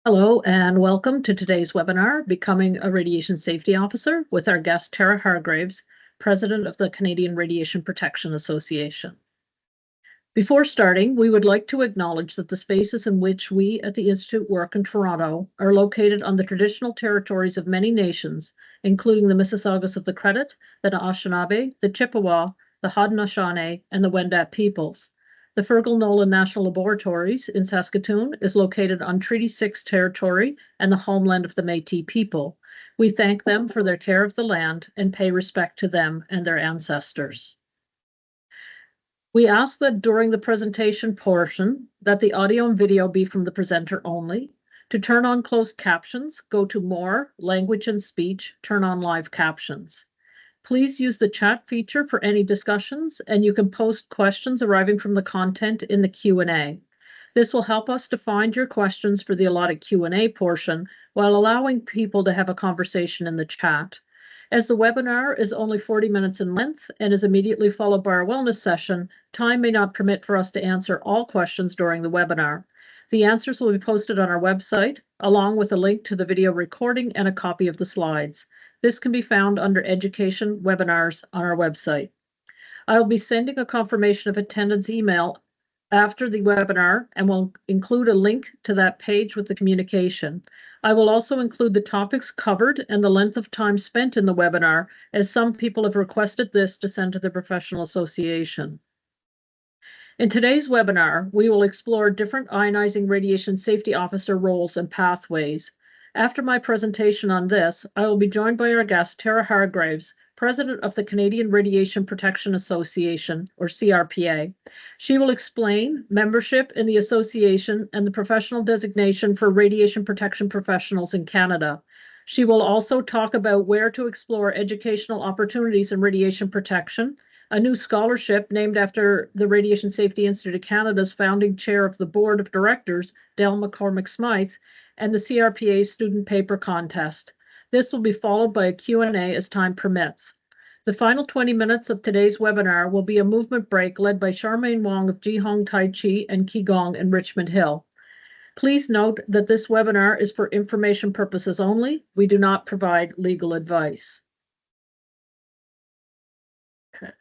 Hello and welcome to today's webinar, Becoming a Radiation Safety Officer, with our guest Tara Hargraves, President of the Canadian Radiation Protection Association. Before starting, we would like to acknowledge that the spaces in which we at the Institute work in Toronto are located on the traditional territories of many nations, including the Mississaugas of the Credit, the Anishinaabe, the Chippewa, the Haudenosaunee, and the Wendat peoples. The Fergal Nolan National Laboratories in Saskatoon is located on Treaty 6 territory and the homeland of the Métis people. We thank them for their care of the land and pay respect to them and their ancestors. We ask that during the presentation portion that the audio and video be from the presenter only. To turn on closed captions, go to More, Language and Speech, turn on live captions. Please use the chat feature for any discussions, and you can post questions arriving from the content in the Q&A. This will help us to find your questions for the allotted Q&A portion while allowing people to have a conversation in the chat. As the webinar is only 40 minutes in length and is immediately followed by our wellness session, time may not permit for us to answer all questions during the webinar. The answers will be posted on our website, along with a link to the video recording and a copy of the slides. This can be found under Education Webinars on our website. I will be sending a confirmation of attendance email after the webinar and will include a link to that page with the communication. I will also include the topics covered and the length of time spent in the webinar, as some people have requested this to send to the professional association. In today's webinar, we will explore different ionizing radiation safety officer roles and pathways. After my presentation on this, I will be joined by our guest, Tara Hargraves, President of the Canadian Radiation Protection Association, or CRPA. She will explain membership in the association and the professional designation for radiation protection professionals in Canada. She will also talk about where to explore educational opportunities in radiation protection, a new scholarship named after the Radiation Safety Institute of Canada's founding chair of the board of directors, Del McCormick-Smythe, and the CRPA student paper contest. This will be followed by a Q&A as time permits. The final 20 minutes of today's webinar will be a movement break led by Charmaine Wong of Jihong Tai Chi and Qigong in Richmond Hill. Please note that this webinar is for information purposes only. We do not provide legal advice. Okay.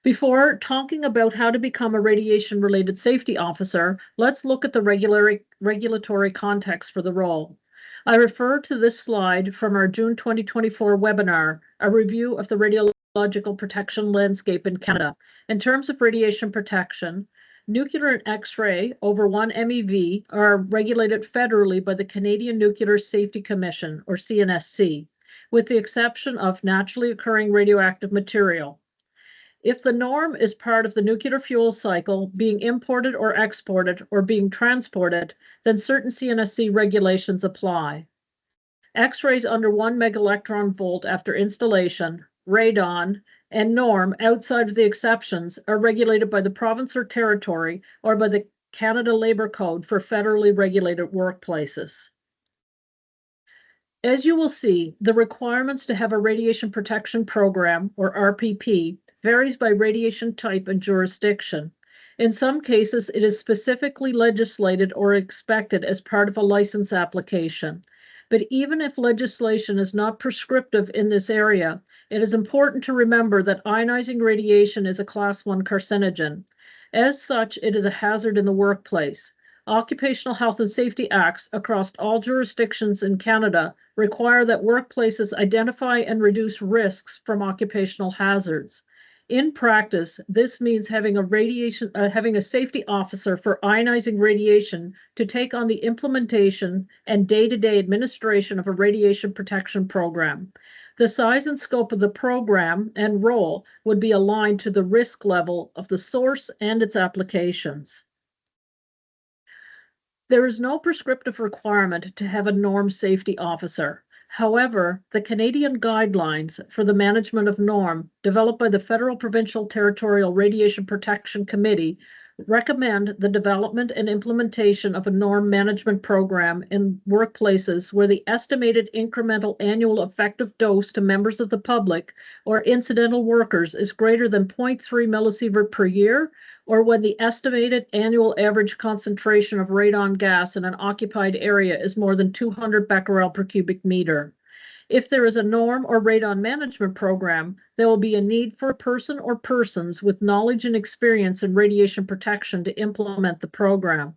Before talking about how to become a radiation-related safety officer, let's look at the regulatory context for the role. I refer to this slide from our June 2024 webinar, a review of the radiological protection landscape in Canada. In terms of radiation protection, nuclear and X-ray over 1 MeV are regulated federally by the Canadian Nuclear Safety Commission, or CNSC, with the exception of naturally occurring radioactive material. If the norm is part of the nuclear fuel cycle being imported or exported or being transported, then certain CNSC regulations apply. X-rays under 1 megaelectron volt after installation, radon, and norm outside of the exceptions are regulated by the province or territory or by the Canada Labour Code for federally regulated workplaces. As you will see, the requirements to have a radiation protection program, or RPP, varies by radiation type and jurisdiction. In some cases, it is specifically legislated or expected as part of a license application. But even if legislation is not prescriptive in this area, it is important to remember that ionizing radiation is a Class 1 carcinogen. As such, it is a hazard in the workplace. Occupational Health and Safety Acts across all jurisdictions in Canada require that workplaces identify and reduce risks from occupational hazards. In practice, this means having a safety officer for ionizing radiation to take on the implementation and day-to-day administration of a radiation protection program. The size and scope of the program and role would be aligned to the risk level of the source and its applications. There is no prescriptive requirement to have a norm safety officer. However, the Canadian guidelines for the management of norm, developed by the Federal Provincial Territorial Radiation Protection Committee, recommend the development and implementation of a norm management program in workplaces where the estimated incremental annual effective dose to members of the public or incidental workers is greater than 0.3 millisievert per year, or when the estimated annual average concentration of radon gas in an occupied area is more than 200 becquerel per cubic meter. If there is a norm or radon management program, there will be a need for a person or persons with knowledge and experience in radiation protection to implement the program.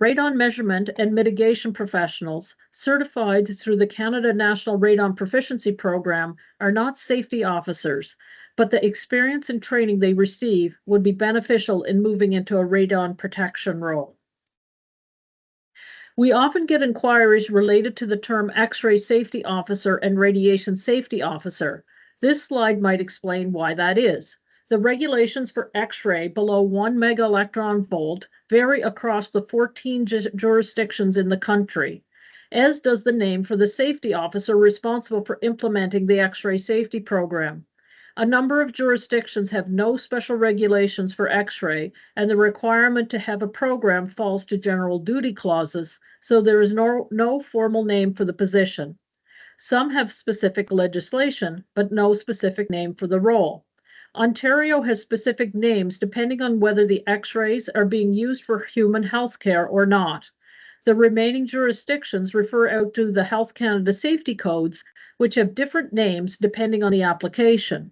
Radon measurement and mitigation professionals certified through the Canada National Radon Proficiency Program are not safety officers, but the experience and training they receive would be beneficial in moving into a radon protection role. We often get inquiries related to the term X-ray safety officer and radiation safety officer. This slide might explain why that is. The regulations for X-ray below 1 megaelectron volt vary across the 14 jurisdictions in the country, as does the name for the safety officer responsible for implementing the X-ray safety program. A number of jurisdictions have no special regulations for X-ray, and the requirement to have a program falls to general duty clauses, so there is no formal name for the position. Some have specific legislation, but no specific name for the role. Ontario has specific names depending on whether the X-rays are being used for human health care or not. The remaining jurisdictions refer out to the Health Canada safety codes, which have different names depending on the application.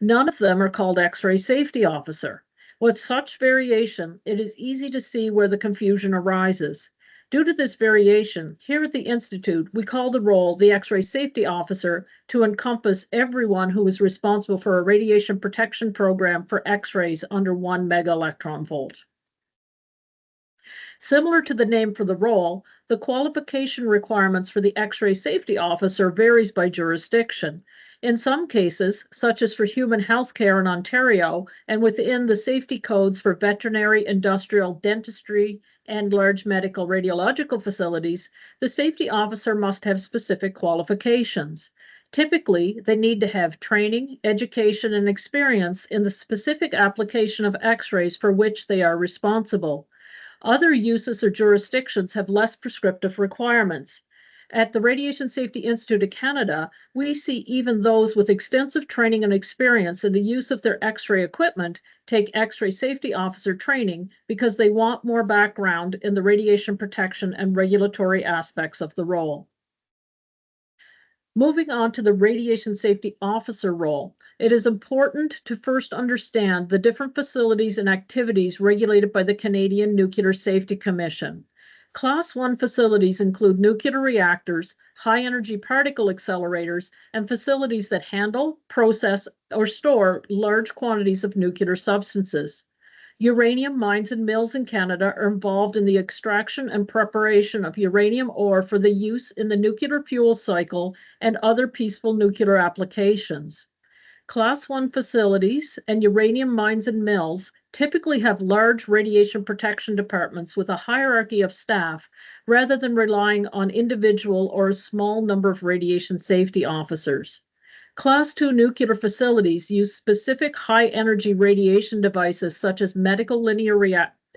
None of them are called X-ray safety officer. With such variation, it is easy to see where the confusion arises. Due to this variation, here at the Institute, we call the role the X-ray safety officer to encompass everyone who is responsible for a radiation protection program for X-rays under 1 megaelectron volt. Similar to the name for the role, the qualification requirements for the X-ray safety officer varies by jurisdiction. In some cases, such as for human health care in Ontario and within the safety codes for veterinary, industrial, dentistry, and large medical radiological facilities, the safety officer must have specific qualifications. Typically, they need to have training, education, and experience in the specific application of X-rays for which they are responsible. Other uses or jurisdictions have less prescriptive requirements. At the Radiation Safety Institute of Canada, we see even those with extensive training and experience in the use of their X-ray equipment take X-ray safety officer training because they want more background in the radiation protection and regulatory aspects of the role. Moving on to the radiation safety officer role, it is important to first understand the different facilities and activities regulated by the Canadian Nuclear Safety Commission. Class 1 facilities include nuclear reactors, high-energy particle accelerators, and facilities that handle, process, or store large quantities of nuclear substances. Uranium mines and mills in Canada are involved in the extraction and preparation of uranium ore for the use in the nuclear fuel cycle and other peaceful nuclear applications. Class 1 facilities and uranium mines and mills typically have large radiation protection departments with a hierarchy of staff rather than relying on individual or a small number of radiation safety officers. Class 2 nuclear facilities use specific high-energy radiation devices such as medical linear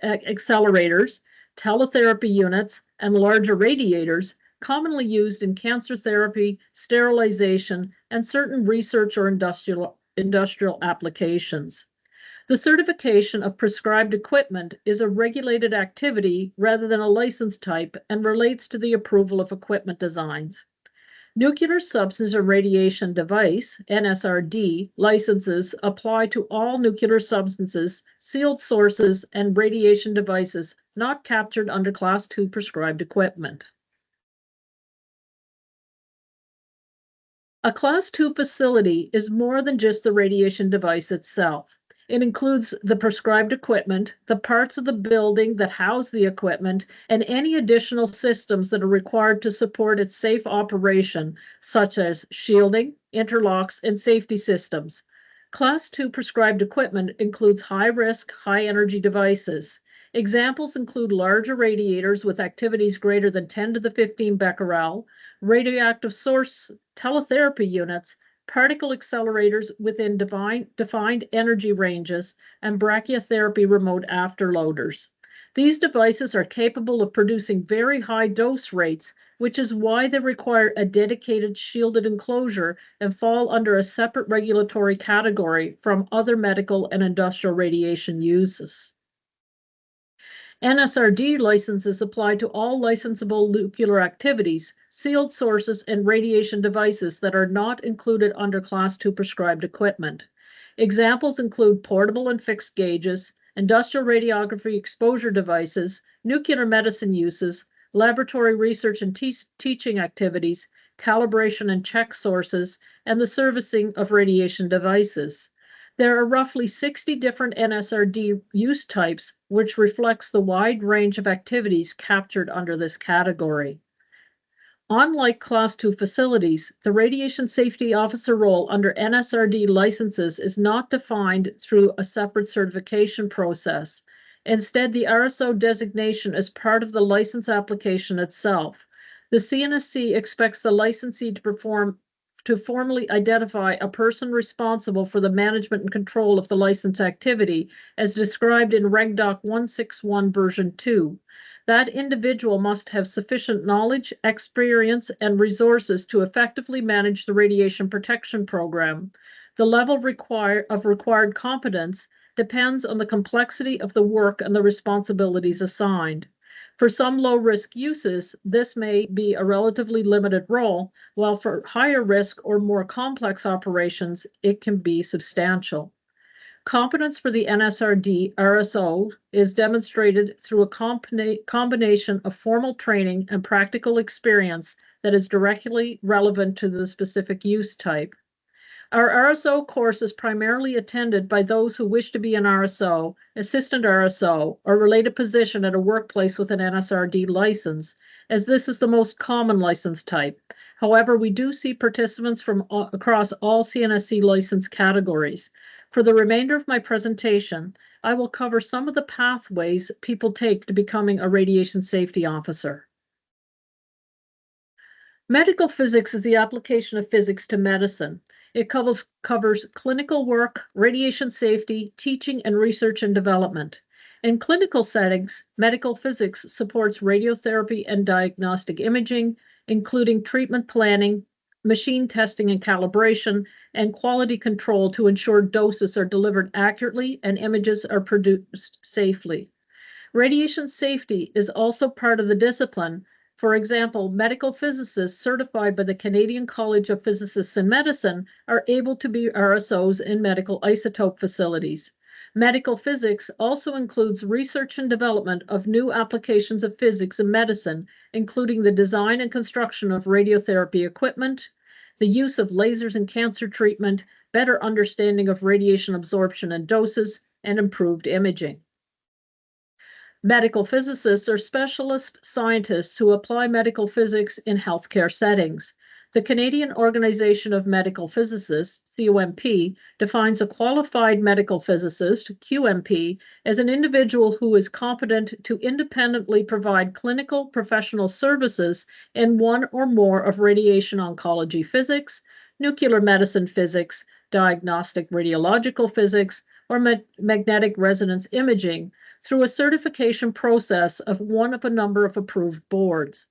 accelerators, teletherapy units, and larger radiators commonly used in cancer therapy, sterilization, and certain research or industrial applications. The certification of prescribed equipment is a regulated activity rather than a license type and relates to the approval of equipment designs. Nuclear Substance and Radiation Device, NSRD, licenses apply to all nuclear substances, sealed sources, and radiation devices not captured under Class 2 prescribed equipment. A Class 2 facility is more than just the radiation device itself. It includes the prescribed equipment, the parts of the building that house the equipment, and any additional systems that are required to support its safe operation, such as shielding, interlocks, and safety systems. Class 2 prescribed equipment includes high-risk, high-energy devices. Examples include larger radiators with activities greater than 10 to the 15 becquerel, radioactive source teletherapy units, particle accelerators within defined energy ranges, and brachytherapy remote afterloaders. These devices are capable of producing very high dose rates, which is why they require a dedicated shielded enclosure and fall under a separate regulatory category from other medical and industrial radiation uses. NSRD licenses apply to all licensable nuclear activities, sealed sources, and radiation devices that are not included under Class II prescribed equipment. Examples include portable and fixed gauges, industrial radiography exposure devices, nuclear medicine uses, laboratory research and teaching activities, calibration and check sources, and the servicing of radiation devices. There are roughly 60 different NSRD use types, which reflects the wide range of activities captured under this category. Unlike Class II facilities, the Radiation Safety Officer role under NSRD licenses is not defined through a separate certification process. Instead, the RSO designation is part of the license application itself. The CNSC expects the licensee to formally identify a person responsible for the management and control of the license activity, as described in Reg Doc 161 version 2. That individual must have sufficient knowledge, experience, and resources to effectively manage the radiation protection program. The level of required competence depends on the complexity of the work and the responsibilities assigned. For some low-risk uses, this may be a relatively limited role, while for higher risk or more complex operations, it can be substantial. Competence for the NSRD RSO is demonstrated through a combination of formal training and practical experience that is directly relevant to the specific use type. Our RSO course is primarily attended by those who wish to be an RSO, assistant RSO, or related position at a workplace with an NSRD license, as this is the most common license type. However, we do see participants from across all CNSC license categories. For the remainder of my presentation, I will cover some of the pathways people take to becoming a radiation safety officer. Medical physics is the application of physics to medicine. It covers clinical work, radiation safety, teaching, and research and development. In clinical settings, medical physics supports radiotherapy and diagnostic imaging, including treatment planning, machine testing and calibration, and quality control to ensure doses are delivered accurately and images are produced safely. Radiation safety is also part of the discipline. For example, medical physicists certified by the Canadian College of Physicists in Medicine are able to be RSOs in medical isotope facilities. Medical physics also includes research and development of new applications of physics in medicine, including the design and construction of radiotherapy equipment, the use of lasers in cancer treatment, better understanding of radiation absorption and doses, and improved imaging. Medical physicists are specialist scientists who apply medical physics in healthcare settings. The Canadian Organization of Medical Physicists, COMP, defines a qualified medical physicist, QMP, as an individual who is competent to independently provide clinical professional services in one or more of radiation oncology physics, nuclear medicine physics, diagnostic radiological physics, or magnetic resonance imaging through a certification process of one of a number of approved boards.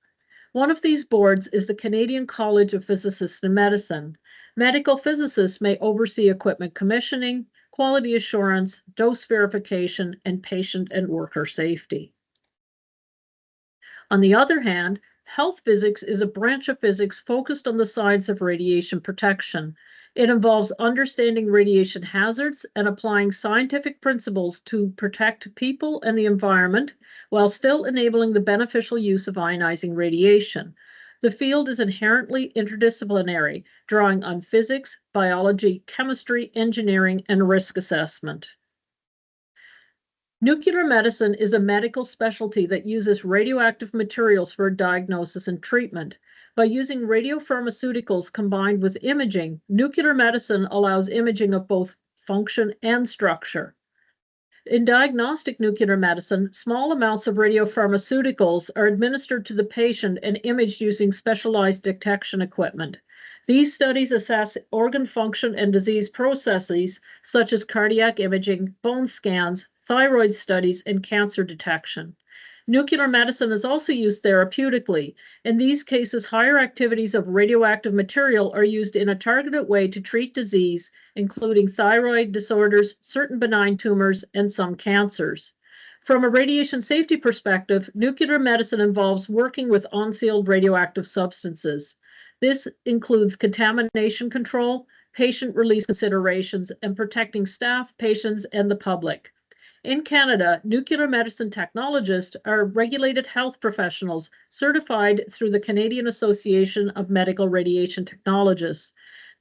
One of these boards is the Canadian College of Physicists in Medicine. Medical physicists may oversee equipment commissioning, quality assurance, dose verification, and patient and worker safety. On the other hand, health physics is a branch of physics focused on the science of radiation protection. It involves understanding radiation hazards and applying scientific principles to protect people and the environment while still enabling the beneficial use of ionizing radiation. The field is inherently interdisciplinary, drawing on physics, biology, chemistry, engineering, and risk assessment. Nuclear medicine is a medical specialty that uses radioactive materials for diagnosis and treatment. By using radiopharmaceuticals combined with imaging, nuclear medicine allows imaging of both function and structure. In diagnostic nuclear medicine, small amounts of radiopharmaceuticals are administered to the patient and imaged using specialized detection equipment. These studies assess organ function and disease processes such as cardiac imaging, bone scans, thyroid studies, and cancer detection. Nuclear medicine is also used therapeutically. In these cases, higher activities of radioactive material are used in a targeted way to treat disease, including thyroid disorders, certain benign tumors, and some cancers. From a radiation safety perspective, nuclear medicine involves working with unsealed radioactive substances. This includes contamination control, patient release considerations, and protecting staff, patients, and the public. In Canada, nuclear medicine technologists are regulated health professionals certified through the Canadian Association of Medical Radiation Technologists.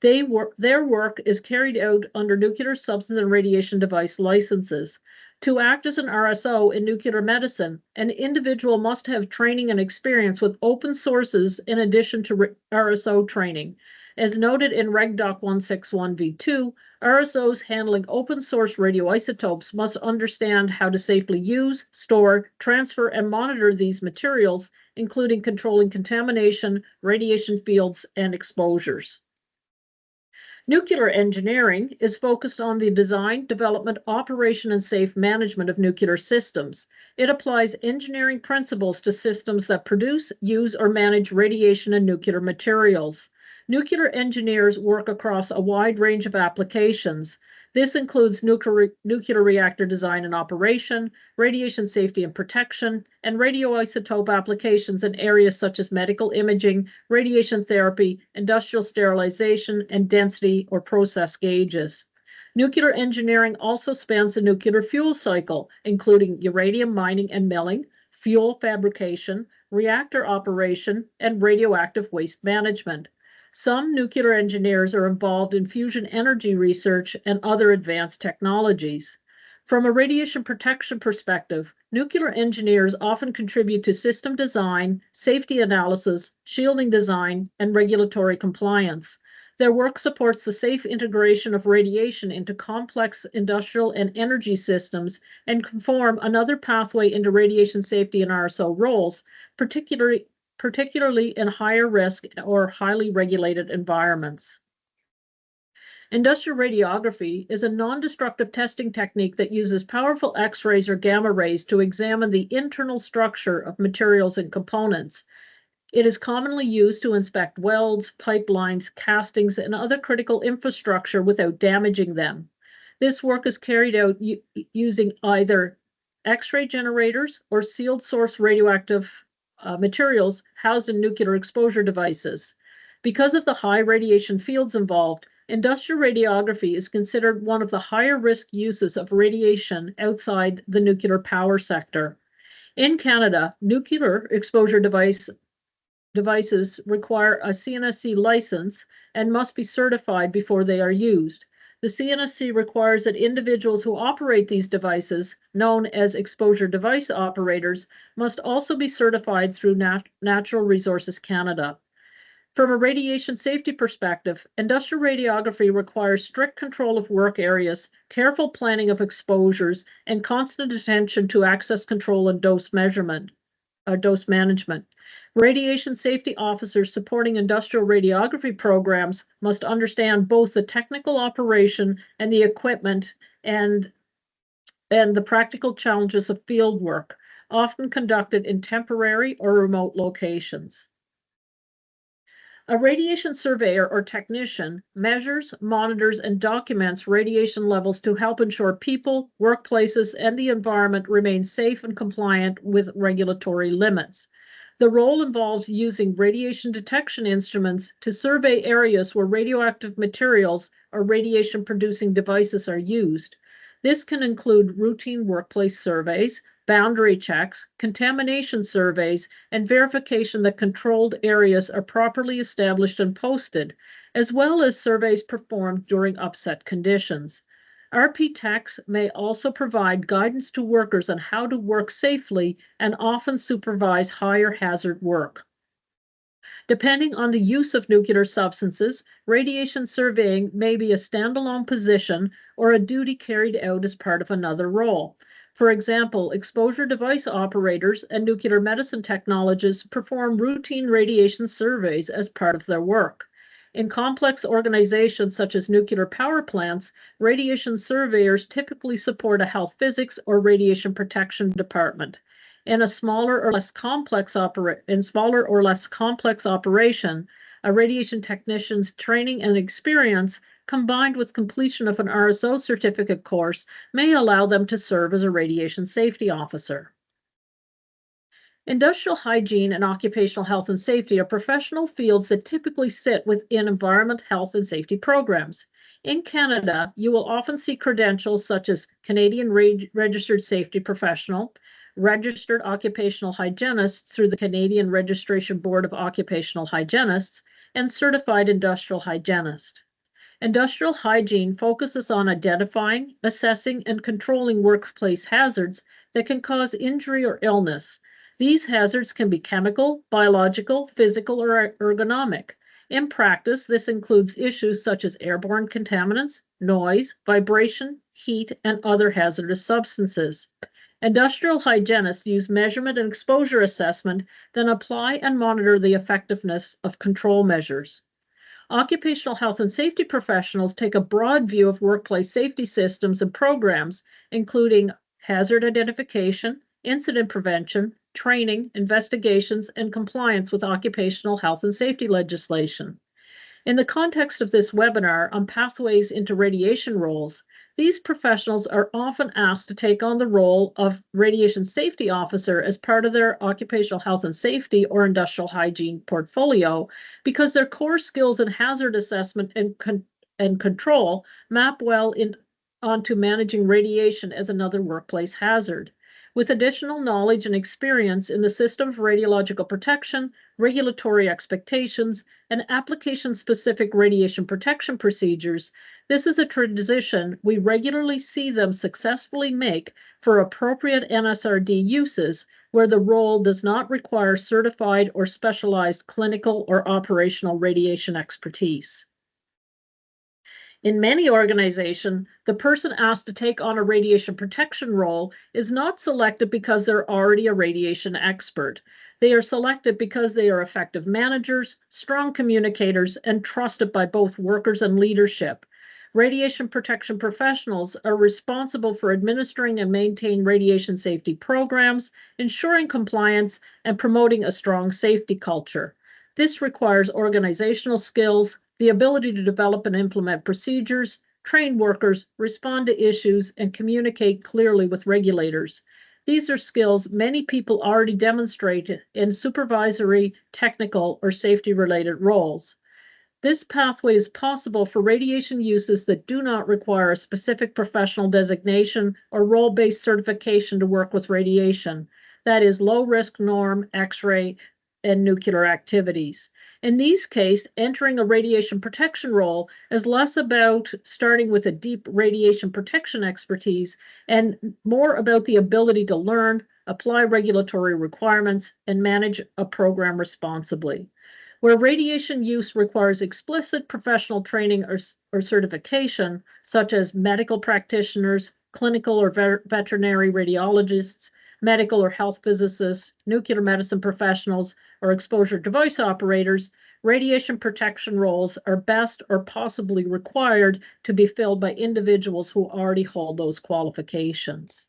Their work is carried out under nuclear substance and radiation device licenses. To act as an RSO in nuclear medicine, an individual must have training and experience with open sources in addition to RSO training. As noted in Reg Doc 161V2, RSOs handling open source radioisotopes must understand how to safely use, store, transfer, and monitor these materials, including controlling contamination, radiation fields, and exposures. Nuclear engineering is focused on the design, development, operation, and safe management of nuclear systems. It applies engineering principles to systems that produce, use, or manage radiation and nuclear materials. Nuclear engineers work across a wide range of applications. This includes nuclear reactor design and operation, radiation safety and protection, and radioisotope applications in areas such as medical imaging, radiation therapy, industrial sterilization, and density or process gauges. Nuclear engineering also spans the nuclear fuel cycle, including uranium mining and milling, fuel fabrication, reactor operation, and radioactive waste management. Some nuclear engineers are involved in fusion energy research and other advanced technologies. From a radiation protection perspective, nuclear engineers often contribute to system design, safety analysis, shielding design, and regulatory compliance. Their work supports the safe integration of radiation into complex industrial and energy systems and can form another pathway into radiation safety and RSO roles, particularly in higher risk or highly regulated environments. Industrial radiography is a non-destructive testing technique that uses powerful X-rays or gamma rays to examine the internal structure of materials and components. It is commonly used to inspect welds, pipelines, castings, and other critical infrastructure without damaging them. This work is carried out using either X-ray generators or sealed source radioactive materials housed in nuclear exposure devices. Because of the high radiation fields involved, industrial radiography is considered one of the higher risk uses of radiation outside the nuclear power sector. In Canada, nuclear exposure devices require a CNSC license and must be certified before they are used. The CNSC requires that individuals who operate these devices, known as exposure device operators, must also be certified through Natural Resources Canada. From a radiation safety perspective, industrial radiography requires strict control of work areas, careful planning of exposures, and constant attention to access control and dose management. Radiation safety officers supporting industrial radiography programs must understand both the technical operation and the equipment and the practical challenges of field work, often conducted in temporary or remote locations. A radiation surveyor or technician measures, monitors, and documents radiation levels to help ensure people, workplaces, and the environment remain safe and compliant with regulatory limits. The role involves using radiation detection instruments to survey areas where radioactive materials or radiation-producing devices are used. This can include routine workplace surveys, boundary checks, contamination surveys, and verification that controlled areas are properly established and posted, as well as surveys performed during upset conditions. RP techs may also provide guidance to workers on how to work safely and often supervise higher hazard work. Depending on the use of nuclear substances, radiation surveying may be a standalone position or a duty carried out as part of another role. For example, exposure device operators and nuclear medicine technologists perform routine radiation surveys as part of their work. In complex organizations such as nuclear power plants, radiation surveyors typically support a health physics or radiation protection department. In a smaller or less complex operation, a radiation technician's training and experience combined with completion of an RSO certificate course may allow them to serve as a radiation safety officer. Industrial hygiene and occupational health and safety are professional fields that typically sit within environment, health, and safety programs. In Canada, you will often see credentials such as Canadian Registered Safety Professional, Registered Occupational Hygienist through the Canadian Registration Board of Occupational Hygienists, and Certified Industrial Hygienist. Industrial hygiene focuses on identifying, assessing, and controlling workplace hazards that can cause injury or illness. These hazards can be chemical, biological, physical, or ergonomic. In practice, this includes issues such as airborne contaminants, noise, vibration, heat, and other hazardous substances. Industrial hygienists use measurement and exposure assessment, then apply and monitor the effectiveness of control measures. Occupational health and safety professionals take a broad view of workplace safety systems and programs, including hazard identification, incident prevention, training, investigations, and compliance with occupational health and safety legislation. In the context of this webinar on pathways into radiation roles, these professionals are often asked to take on the role of radiation safety officer as part of their occupational health and safety or industrial hygiene portfolio because their core skills in hazard assessment and control map well onto managing radiation as another workplace hazard. With additional knowledge and experience in the system of radiological protection, regulatory expectations, and application-specific radiation protection procedures, this is a transition we regularly see them successfully make for appropriate NSRD uses where the role does not require certified or specialized clinical or operational radiation expertise. In many organizations, the person asked to take on a radiation protection role is not selected because they're already a radiation expert. They are selected because they are effective managers, strong communicators, and trusted by both workers and leadership. Radiation protection professionals are responsible for administering and maintaining radiation safety programs, ensuring compliance, and promoting a strong safety culture. This requires organizational skills, the ability to develop and implement procedures, train workers, respond to issues, and communicate clearly with regulators. These are skills many people already demonstrate in supervisory, technical, or safety-related roles. This pathway is possible for radiation uses that do not require a specific professional designation or role-based certification to work with radiation. That is low-risk norm, X-ray, and nuclear activities. In these cases, entering a radiation protection role is less about starting with a deep radiation protection expertise and more about the ability to learn, apply regulatory requirements, and manage a program responsibly. Where radiation use requires explicit professional training or certification, such as medical practitioners, clinical or veterinary radiologists, medical or health physicists, nuclear medicine professionals, or exposure device operators, radiation protection roles are best or possibly required to be filled by individuals who already hold those qualifications.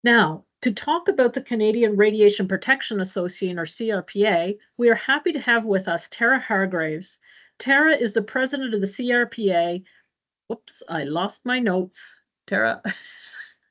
Now, to talk about the Canadian Radiation Protection Association, or CRPA, we are happy to have with us Tara Hargraves. Tara is the president of the CRPA. Whoops, I lost my notes. Tara.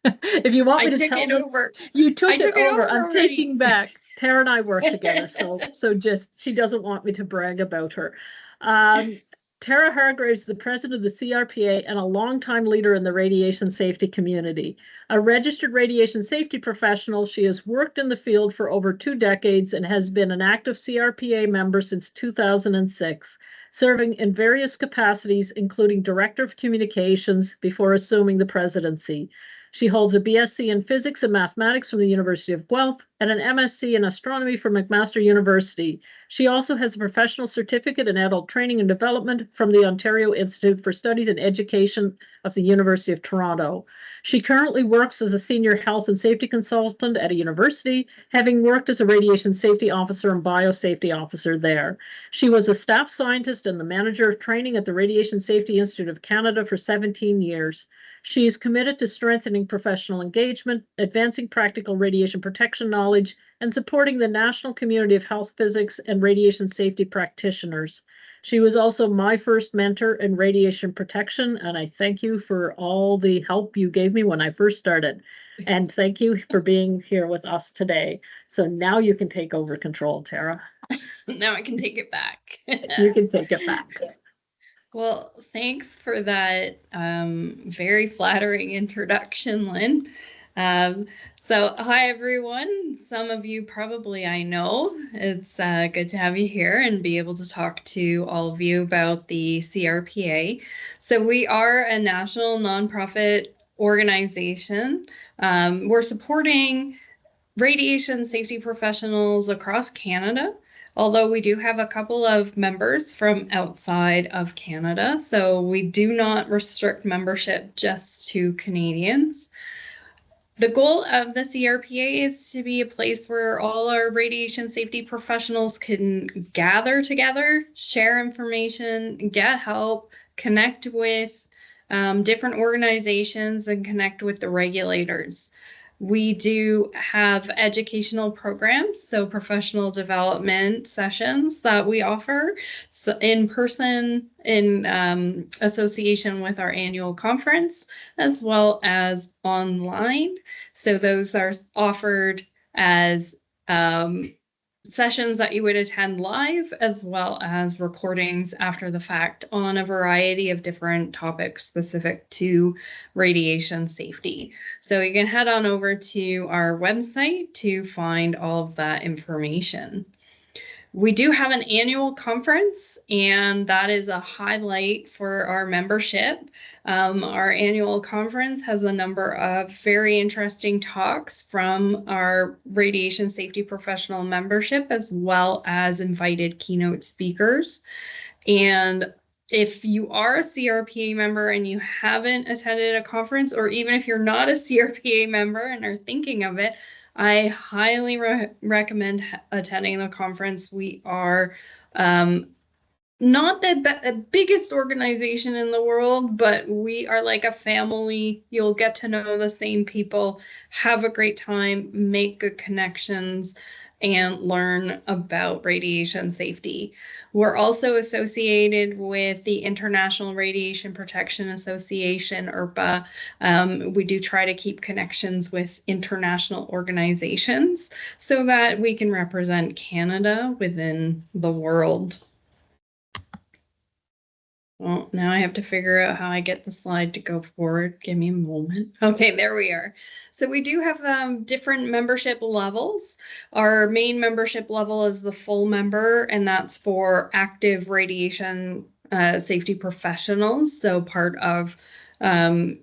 If you want me to tell me, you took it over. I'm taking back. Tara and I work together, so just she doesn't want me to brag about her. Tara Hargraves is the president of the CRPA and a longtime leader in the radiation safety community. A registered radiation safety professional, she has worked in the field for over 2 decades and has been an active CRPA member since 2006, serving in various capacities, including Director of Communications before assuming the presidency. She holds a BSc in Physics and Mathematics from the University of Guelph, and an MSc in astronomy from McMaster University. She also has a professional certificate in adult training and development from the Ontario Institute for Studies in Education of the University of Toronto. She currently works as a senior health and safety consultant at a university, having worked as a radiation safety officer and biosafety officer there. She was a staff scientist and the manager of training at the Radiation Safety Institute of Canada for 17 years. She is committed to strengthening professional engagement, advancing practical radiation protection knowledge, and supporting the national community of health physics and radiation safety practitioners. She was also my first mentor in radiation protection, and I thank you for all the help you gave me when I first started. And thank you for being here with us today. So now you can take over control, Tara. Now I can take it back. You can take it back. Well, thanks for that very flattering introduction, Lynn. So hi, everyone. Some of you probably I know. It's good to have you here and be able to talk to all of you about the CRPA. So we are a national nonprofit organization. We're supporting radiation safety professionals across Canada, although we do have a couple of members from outside of Canada. So we do not restrict membership just to Canadians. The goal of the CRPA is to be a place where all our radiation safety professionals can gather together, share information, get help, connect with different organizations, and connect with the regulators. We do have educational programs, so professional development sessions that we offer in person in association with our annual conference, as well as online. So those are offered as sessions that you would attend live, as well as recordings after the fact on a variety of different topics specific to radiation safety. So you can head on over to our website to find all of that information. We do have an annual conference, and that is a highlight for our membership. Our annual conference has a number of very interesting talks from our radiation safety professional membership, as well as invited keynote speakers. And if you are a CRPA member and you haven't attended a conference, or even if you're not a CRPA member and are thinking of it, I highly recommend attending the conference. We are not the biggest organization in the world, but we are like a family. You'll get to know the same people, have a great time, make good connections, and learn about radiation safety. We're also associated with the International Radiation Protection Association, RPA. We do try to keep connections with international organizations so that we can represent Canada within the world. Well, now I have to figure out how I get the slide to go forward. Give me a moment. Okay, there we are. So we do have different membership levels. Our main membership level is the full member, and that's for active radiation safety professionals. So part of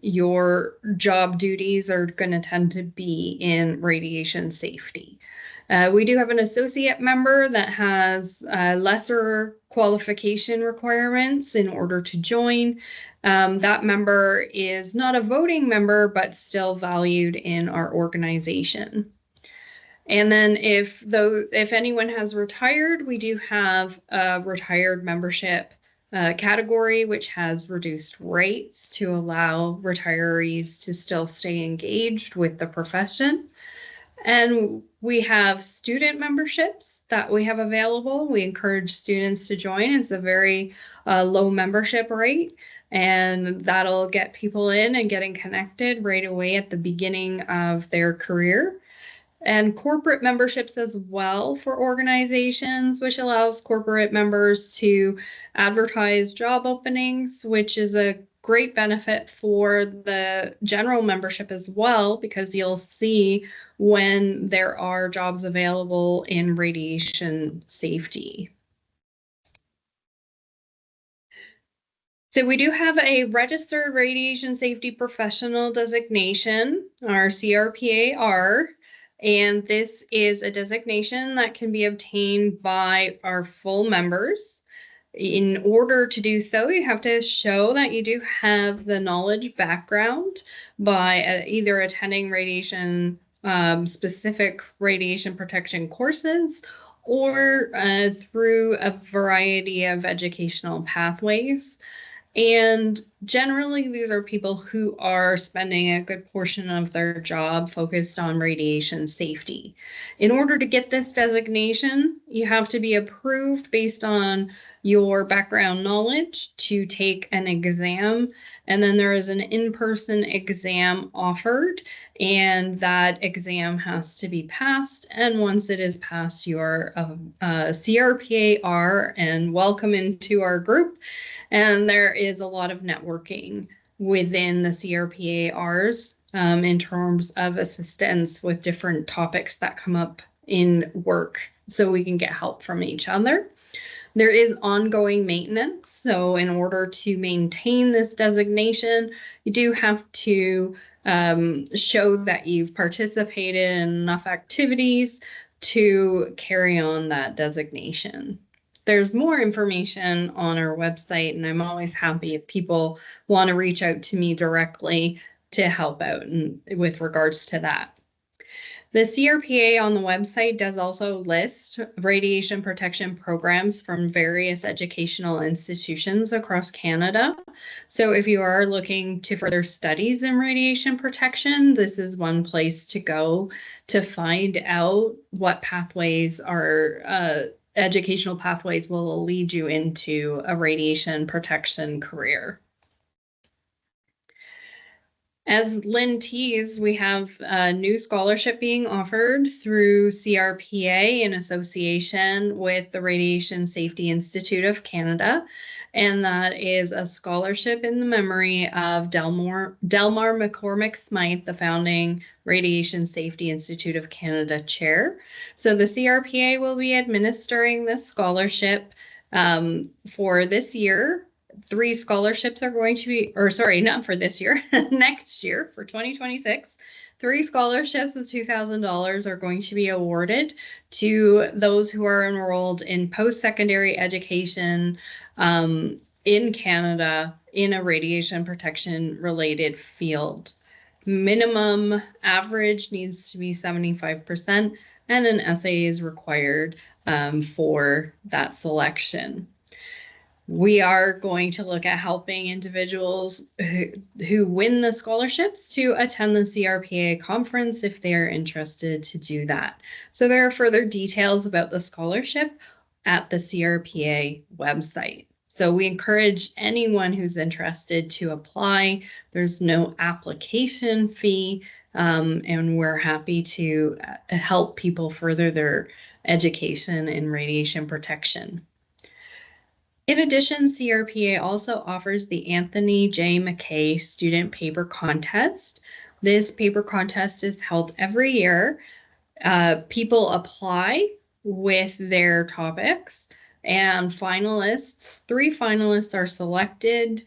your job duties are going to tend to be in radiation safety. We do have an associate member that has lesser qualification requirements in order to join. That member is not a voting member, but still valued in our organization. And then if anyone has retired, we do have a retired membership category, which has reduced rates to allow retirees to still stay engaged with the profession. And we have student memberships that we have available. We encourage students to join. It's a very low membership rate, and that'll get people in and getting connected right away at the beginning of their career. And corporate memberships as well for organizations, which allows corporate members to advertise job openings, which is a great benefit for the general membership as well, because you'll see when there are jobs available in radiation safety. So we do have a registered radiation safety professional designation, our CRPA-R. And this is a designation that can be obtained by our full members. In order to do so, you have to show that you do have the knowledge background by either attending radiation specific radiation protection courses or through a variety of educational pathways. And generally, these are people who are spending a good portion of their job focused on radiation safety. In order to get this designation, you have to be approved based on your background knowledge to take an exam. And then there is an in-person exam offered, and that exam has to be passed. And once it is passed, you're a CRPA and welcome into our group. And there is a lot of networking within the CRPARs in terms of assistance with different topics that come up in work, so we can get help from each other. There is ongoing maintenance. So in order to maintain this designation, you do have to show that you've participated in enough activities to carry on that designation. There's more information on our website, and I'm always happy if people want to reach out to me directly to help out with regards to that. The CRPA on the website does also list radiation protection programs from various educational institutions across Canada. So if you are looking to further studies in radiation protection, this is one place to go to find out what pathways are educational pathways will lead you into a radiation protection career. As Lynn teased, we have a new scholarship being offered through CRPA in association with the Radiation Safety Institute of Canada. And that is a scholarship in the memory of Delmar McCormick Smythe, the founding Radiation Safety Institute of Canada chair. So the CRPA will be administering this scholarship for this year. 3 scholarships are going to be, or sorry, not for this year, next year for 2026. 3 scholarships of $2,000 are going to be awarded to those who are enrolled in post-secondary education in Canada in a radiation protection related field. Minimum average needs to be 75%, and an essay is required for that selection. We are going to look at helping individuals who win the scholarships to attend the CRPA conference if they are interested to do that. So there are further details about the scholarship at the CRPA website. So we encourage anyone who's interested to apply. There's no application fee, and we're happy to help people further their education in radiation protection. In addition, CRPA also offers the Anthony J. McKay Student Paper Contest. This paper contest is held every year. People apply with their topics, and finalists, 3 finalists are selected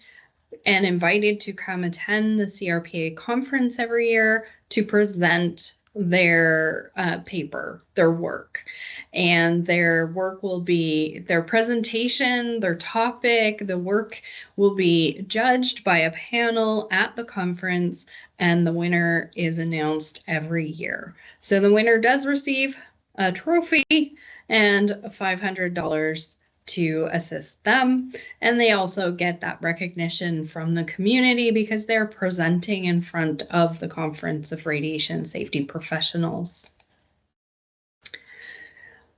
and invited to come attend the CRPA conference every year to present their paper, their work. And their work will be, their presentation, their topic, the work will be judged by a panel at the conference, and the winner is announced every year. So the winner does receive a trophy and $500 to assist them. And they also get that recognition from the community because they're presenting in front of the Conference of Radiation Safety Professionals.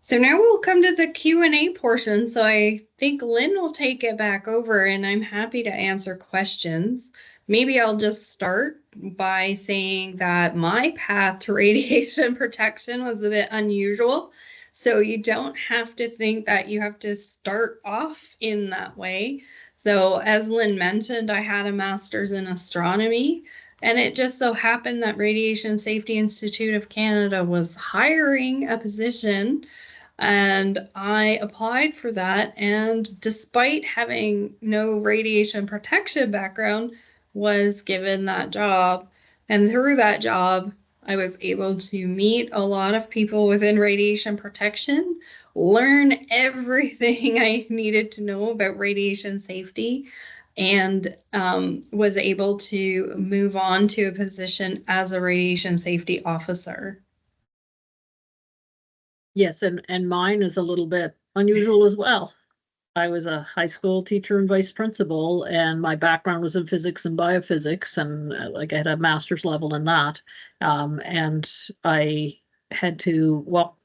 So now we'll come to the Q&A portion. So I think Lynn will take it back over, and I'm happy to answer questions. Maybe I'll just start by saying that my path to radiation protection was a bit unusual. So you don't have to think that you have to start off in that way. So as Lynn mentioned, I had a master's in astronomy, and it just so happened that Radiation Safety Institute of Canada was hiring a position, and I applied for that. And despite having no radiation protection background, was given that job. And through that job, I was able to meet a lot of people within radiation protection, learn everything I needed to know about radiation safety, and was able to move on to a position as a radiation safety officer. Yes, and mine is a little bit unusual as well. I was a high school teacher and vice principal, and my background was in physics and biophysics, and like I had a master's level in that. And I had to, well,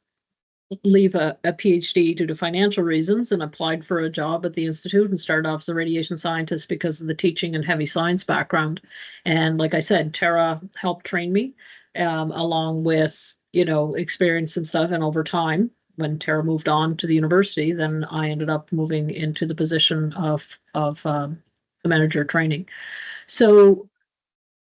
leave a PhD due to financial reasons and applied for a job at the Institute and started off as a radiation scientist because of the teaching and heavy science background. And like I said, Tara helped train me along with, experience and stuff. And over time, when Tara moved on to the university, then I ended up moving into the position of the manager of training. So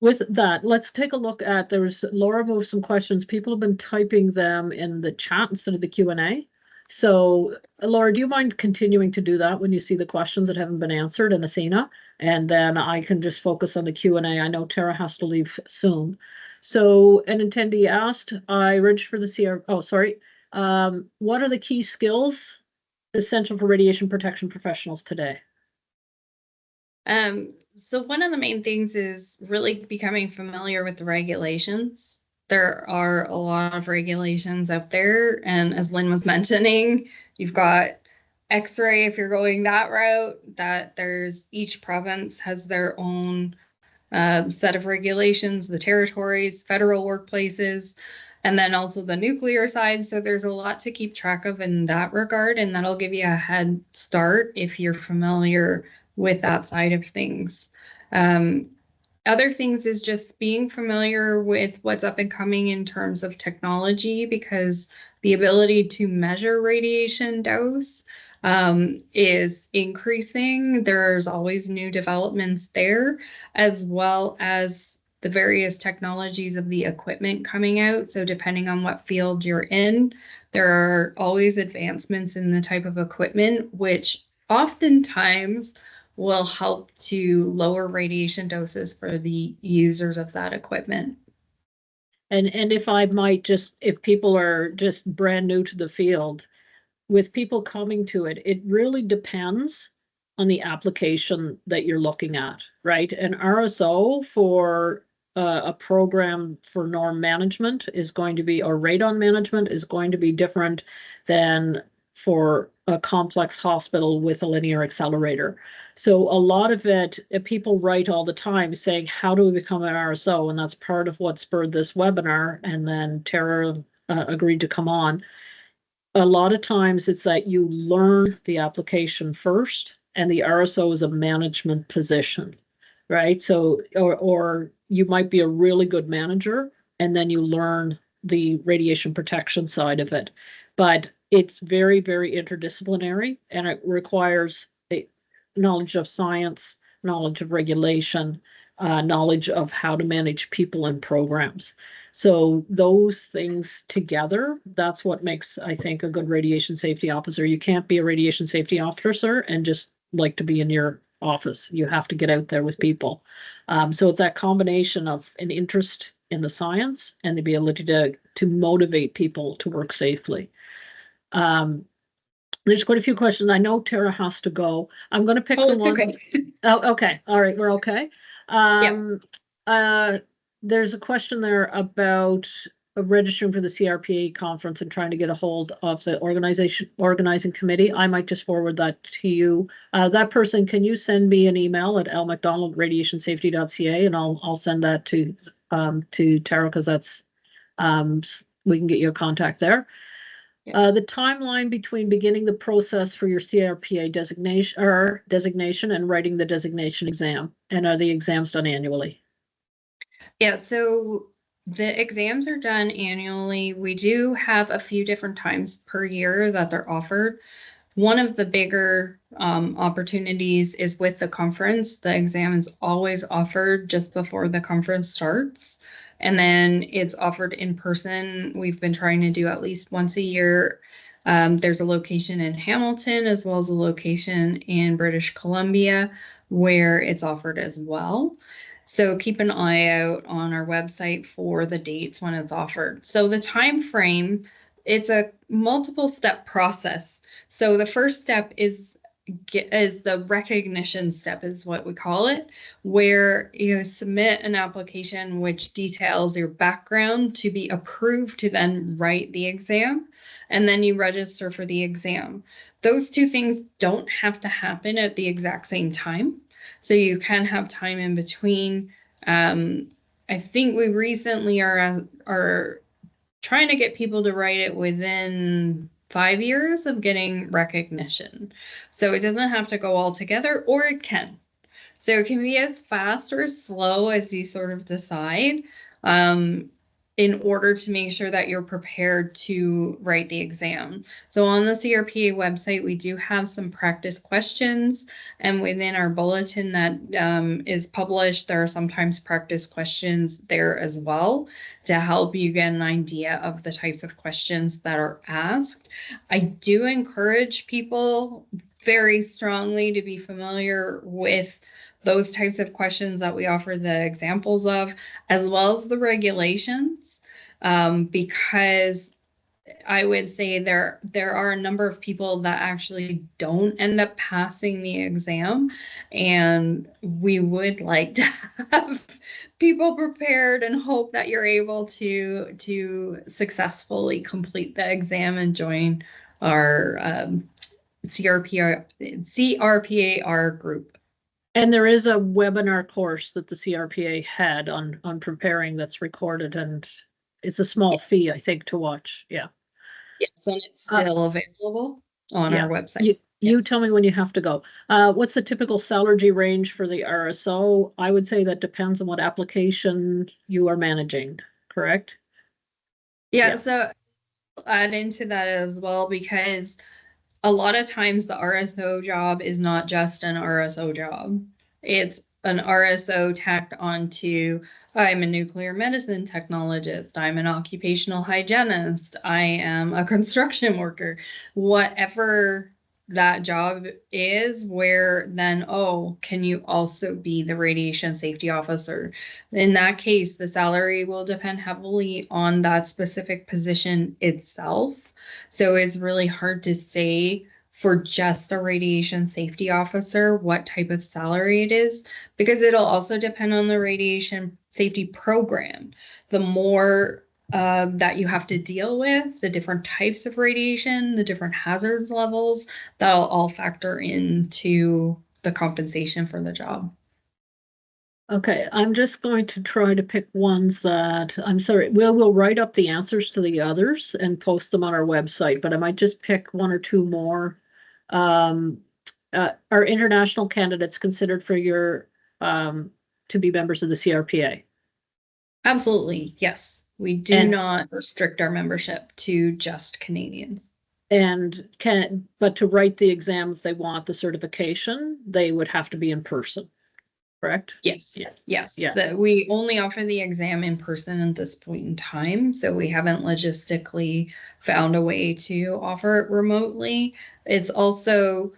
with that, let's take a look at, Laura moved some questions. People have been typing them in the chat instead of the Q&A. So Laura, do you mind continuing to do that when you see the questions that haven't been answered, and Athena? And then I can just focus on the Q&A. I know Tara has to leave soon. So an attendee asked, I registered for the what are the key skills essential for radiation protection professionals today? So one of the main things is really becoming familiar with the regulations. There are a lot of regulations out there, and as Lynn was mentioning, you've got X-ray if you're going that route, that there's each province has their own set of regulations, the territories, federal workplaces, and then also the nuclear side. So there's a lot to keep track of in that regard, and that'll give you a head start if you're familiar with that side of things. Other things is just being familiar with what's up and coming in terms of technology, because the ability to measure radiation dose is increasing. There's always new developments there, as well as the various technologies of the equipment coming out. So depending on what field you're in, there are always advancements in the type of equipment, which oftentimes will help to lower radiation doses for the users of that equipment. And if I might if people are just brand new to the field, with people coming to it, it really depends on the application that you're looking at, right? An RSO for a program for norm management is going to be, or radon management is going to be different than for a complex hospital with a linear accelerator. So a lot of it, people write all the time saying, how do we become an RSO? And that's part of what spurred this webinar. And then Tara agreed to come on. A lot of times it's that you learn the application first, and the RSO is a management position, right? So, or you might be a really good manager, and then you learn the radiation protection side of it. But it's very, very interdisciplinary, and it requires a knowledge of science, knowledge of regulation, knowledge of how to manage people and programs. So those things together, that's what makes, I think, a good radiation safety officer. You can't be a radiation safety officer and just like to be in your office. You have to get out there with people. So it's that combination of an interest in the science and the ability to motivate people to work safely. There's quite a few questions. I know Tara has to go. I'm going to pick the one. Okay. Oh, okay. All right. We're okay. There's a question there about registering for the CRPA conference and trying to get a hold of the organizing committee. I might just forward that to you. That person, can you send me an email at lmcdonaldradiationsafety.ca, and I'll send that to Tara, because that's we can get your contact there. The timeline between beginning the process for your CRPA designation and writing the designation exam, and are the exams done annually? Yeah, so the exams are done annually. We do have a few different times per year that they're offered. One of the bigger opportunities is with the conference. The exam is always offered just before the conference starts. And then it's offered in person. We've been trying to do at least once a year. There's a location in Hamilton, as well as a location in British Columbia, where it's offered as well. So keep an eye out on our website for the dates when it's offered. So the time frame, it's a multiple step process. So the first step is the recognition step is what we call it, where you submit an application which details your background to be approved to then write the exam, and then you register for the exam. Those two things don't have to happen at the exact same time, so you can have time in between. I think we recently are trying to get people to write it within 5 years of getting recognition. So it doesn't have to go all together, or it can. So it can be as fast or as slow as you sort of decide, in order to make sure that you're prepared to write the exam. So on the CRPA website, we do have some practice questions, and within our bulletin that is published, there are sometimes practice questions there as well to help you get an idea of the types of questions that are asked. I do encourage people very strongly to be familiar with those types of questions that we offer the examples of, as well as the regulations, because I would say there are a number of people that actually don't end up passing the exam, and we would like to have people prepared and hope that you're able to successfully complete the exam and join our CRPAR group. And there is a webinar course that the CRPA had on preparing that's recorded, and it's a small fee, I think, to watch. Yeah. Yes, and it's still available on our website. You tell me when you have to go. What's the typical salary range for the RSO? I would say that depends on what application you are managing, correct? Yeah, so add into that as well, because a lot of times the RSO job is not just an RSO job. It's an RSO tacked onto, I'm a nuclear medicine technologist, I'm an occupational hygienist, I am a construction worker, whatever that job is, where then, oh, can you also be the radiation safety officer? In that case, the salary will depend heavily on that specific position itself. So it's really hard to say for just a radiation safety officer what type of salary it is, because it'll also depend on the radiation safety program. The more that you have to deal with, the different types of radiation, the different hazards levels, that'll all factor into the compensation for the job. Okay, I'm just going to try to pick ones that, I'm sorry, we'll write up the answers to the others and post them on our website, but I might just pick one or two more. Are international candidates considered for your to be members of the CRPA? Absolutely, yes. We do not restrict our membership to just Canadians. And but to write the exam, if they want the certification, they would have to be in person, correct? Yes. Yes. We only offer the exam in person at this point in time, so we haven't logistically found a way to offer it remotely. It's also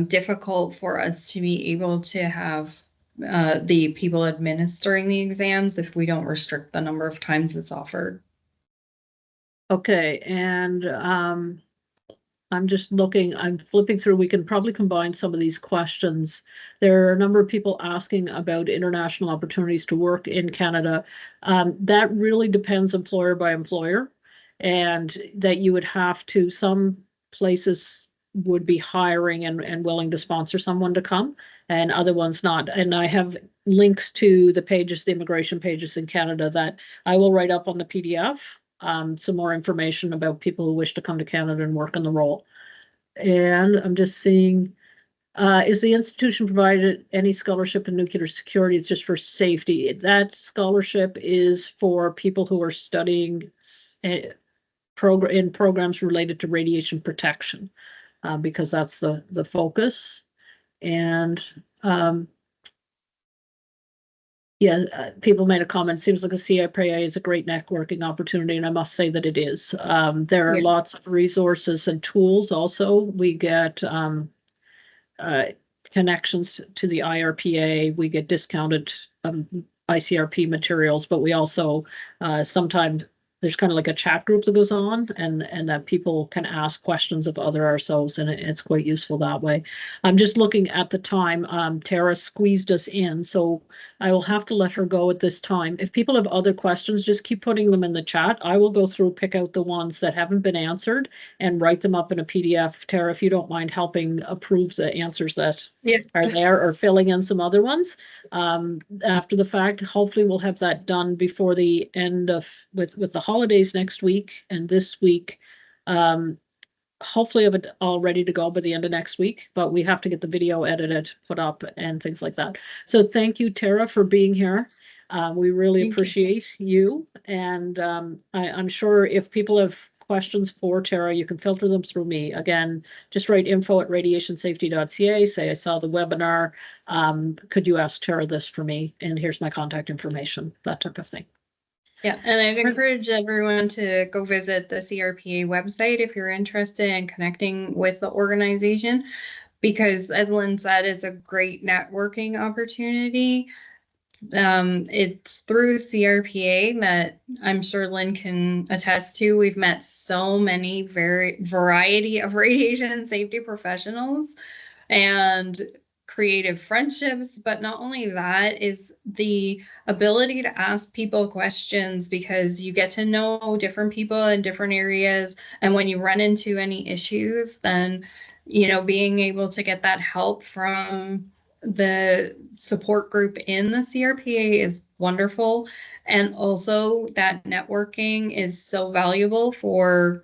difficult for us to be able to have the people administering the exams if we don't restrict the number of times it's offered. Okay, and I'm just looking, I'm flipping through, we can probably combine some of these questions. There are a number of people asking about international opportunities to work in Canada. That really depends employer by employer, and that you would have to, some places would be hiring and willing to sponsor someone to come, and other ones not. And I have links to the pages, the immigration pages in Canada, that I will write up on the PDF. Some more information about people who wish to come to Canada and work in the role. And I'm just seeing, is the institution provided any scholarship in nuclear security? It's just for safety. That scholarship is for people who are studying in programs related to radiation protection, because that's the focus. And people made a comment. Seems like a CRPA is a great networking opportunity, and I must say that it is. There are lots of resources and tools. Also, we get connections to the IRPA. We get discounted ICRP materials, but we also sometimes there's kind of like a chat group that goes on, and that people can ask questions of other ourselves, and it's quite useful that way. I'm just looking at the time. Tara squeezed us in, so I will have to let her go at this time. If people have other questions, just keep putting them in the chat. I will go through, pick out the ones that haven't been answered and write them up in a PDF. Tara, if you don't mind helping approve the answers that are there, or filling in some other ones after the fact. Hopefully we'll have that done before the end of with the holidays next week and this week. Hopefully have it all ready to go by the end of next week, but we have to get the video edited, put up, and things like that. So thank you, Tara, for being here. We really appreciate you. And I'm sure if people have questions for Tara, you can filter them through me. Again, just write info@radiationsafety.ca, say I saw the webinar. Could you ask Tara this for me? And here's my contact information, that type of thing. Yeah, and I'd encourage everyone to go visit the CRPA website if you're interested in connecting with the organization, because as Lynn said, it's a great networking opportunity. It's through CRPA that I'm sure Lynn can attest to. We've met so many variety of radiation safety professionals and creative friendships, but not only that, is the ability to ask people questions, because you get to know different people in different areas, and when you run into any issues, then being able to get that help from the support group in the CRPA is wonderful. And also that networking is so valuable for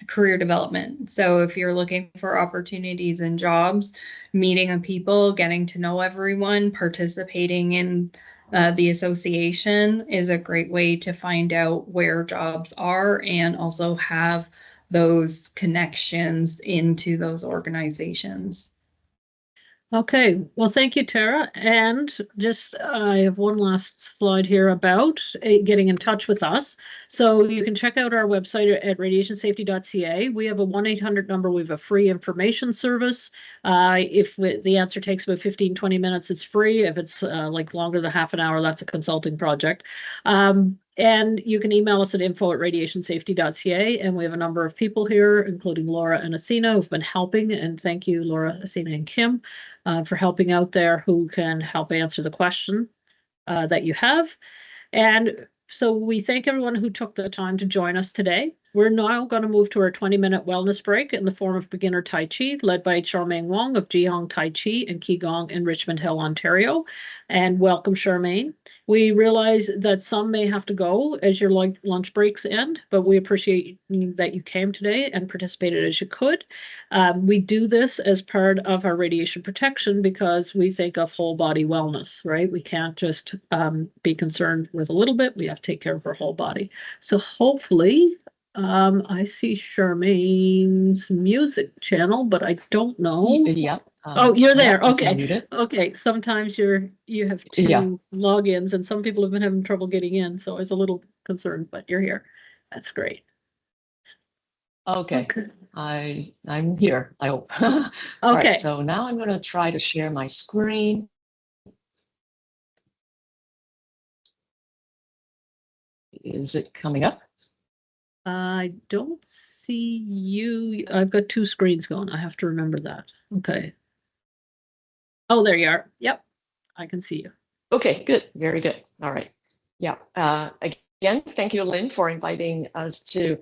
career development. So if you're looking for opportunities and jobs, meeting the people, getting to know everyone, participating in the association is a great way to find out where jobs are and also have those connections into those organizations. Okay, well, thank you, Tara. And just I have one last slide here about getting in touch with us. So you can check out our website at radiationsafety.ca. We have a 1-800 number. We have a free information service. If the answer takes about 15-20 minutes, it's free. If it's like longer than half an hour, that's a consulting project. And you can email us at info@radiationsafety.ca. And we have a number of people here, including Laura and Athena, who've been helping. And thank you, Laura, Athena, and Kim, for helping out there, who can help answer the question that you have. And so we thank everyone who took the time to join us today. We're now going to move to our 20-minute wellness break in the form of beginner Tai Chi, led by Charmaine Wong of Jihong Tai Chi and Qigong in Richmond Hill, Ontario. And welcome, Charmaine. We realize that some may have to go as your lunch breaks end, but we appreciate that you came today and participated as you could. We do this as part of our radiation protection because we think of whole body wellness, right? We can't just be concerned with a little bit. We have to take care of our whole body. So hopefully, I see Charmaine's music channel, but I don't know. Yeah. Oh, you're there. Yeah, Okay. Okay. Sometimes you have two logins, and some people have been having trouble getting in, so I was a little concerned, but you're here. That's great. Okay. I'm here, I hope. Okay. All right, so now I'm going to try to share my screen. Is it coming up? I don't see you. I've got two screens going. I have to remember that. Okay. Oh, there you are. Yep. I can see you. Okay, good. Very good. All right. Yeah. Again, thank you, Lynn, for inviting us to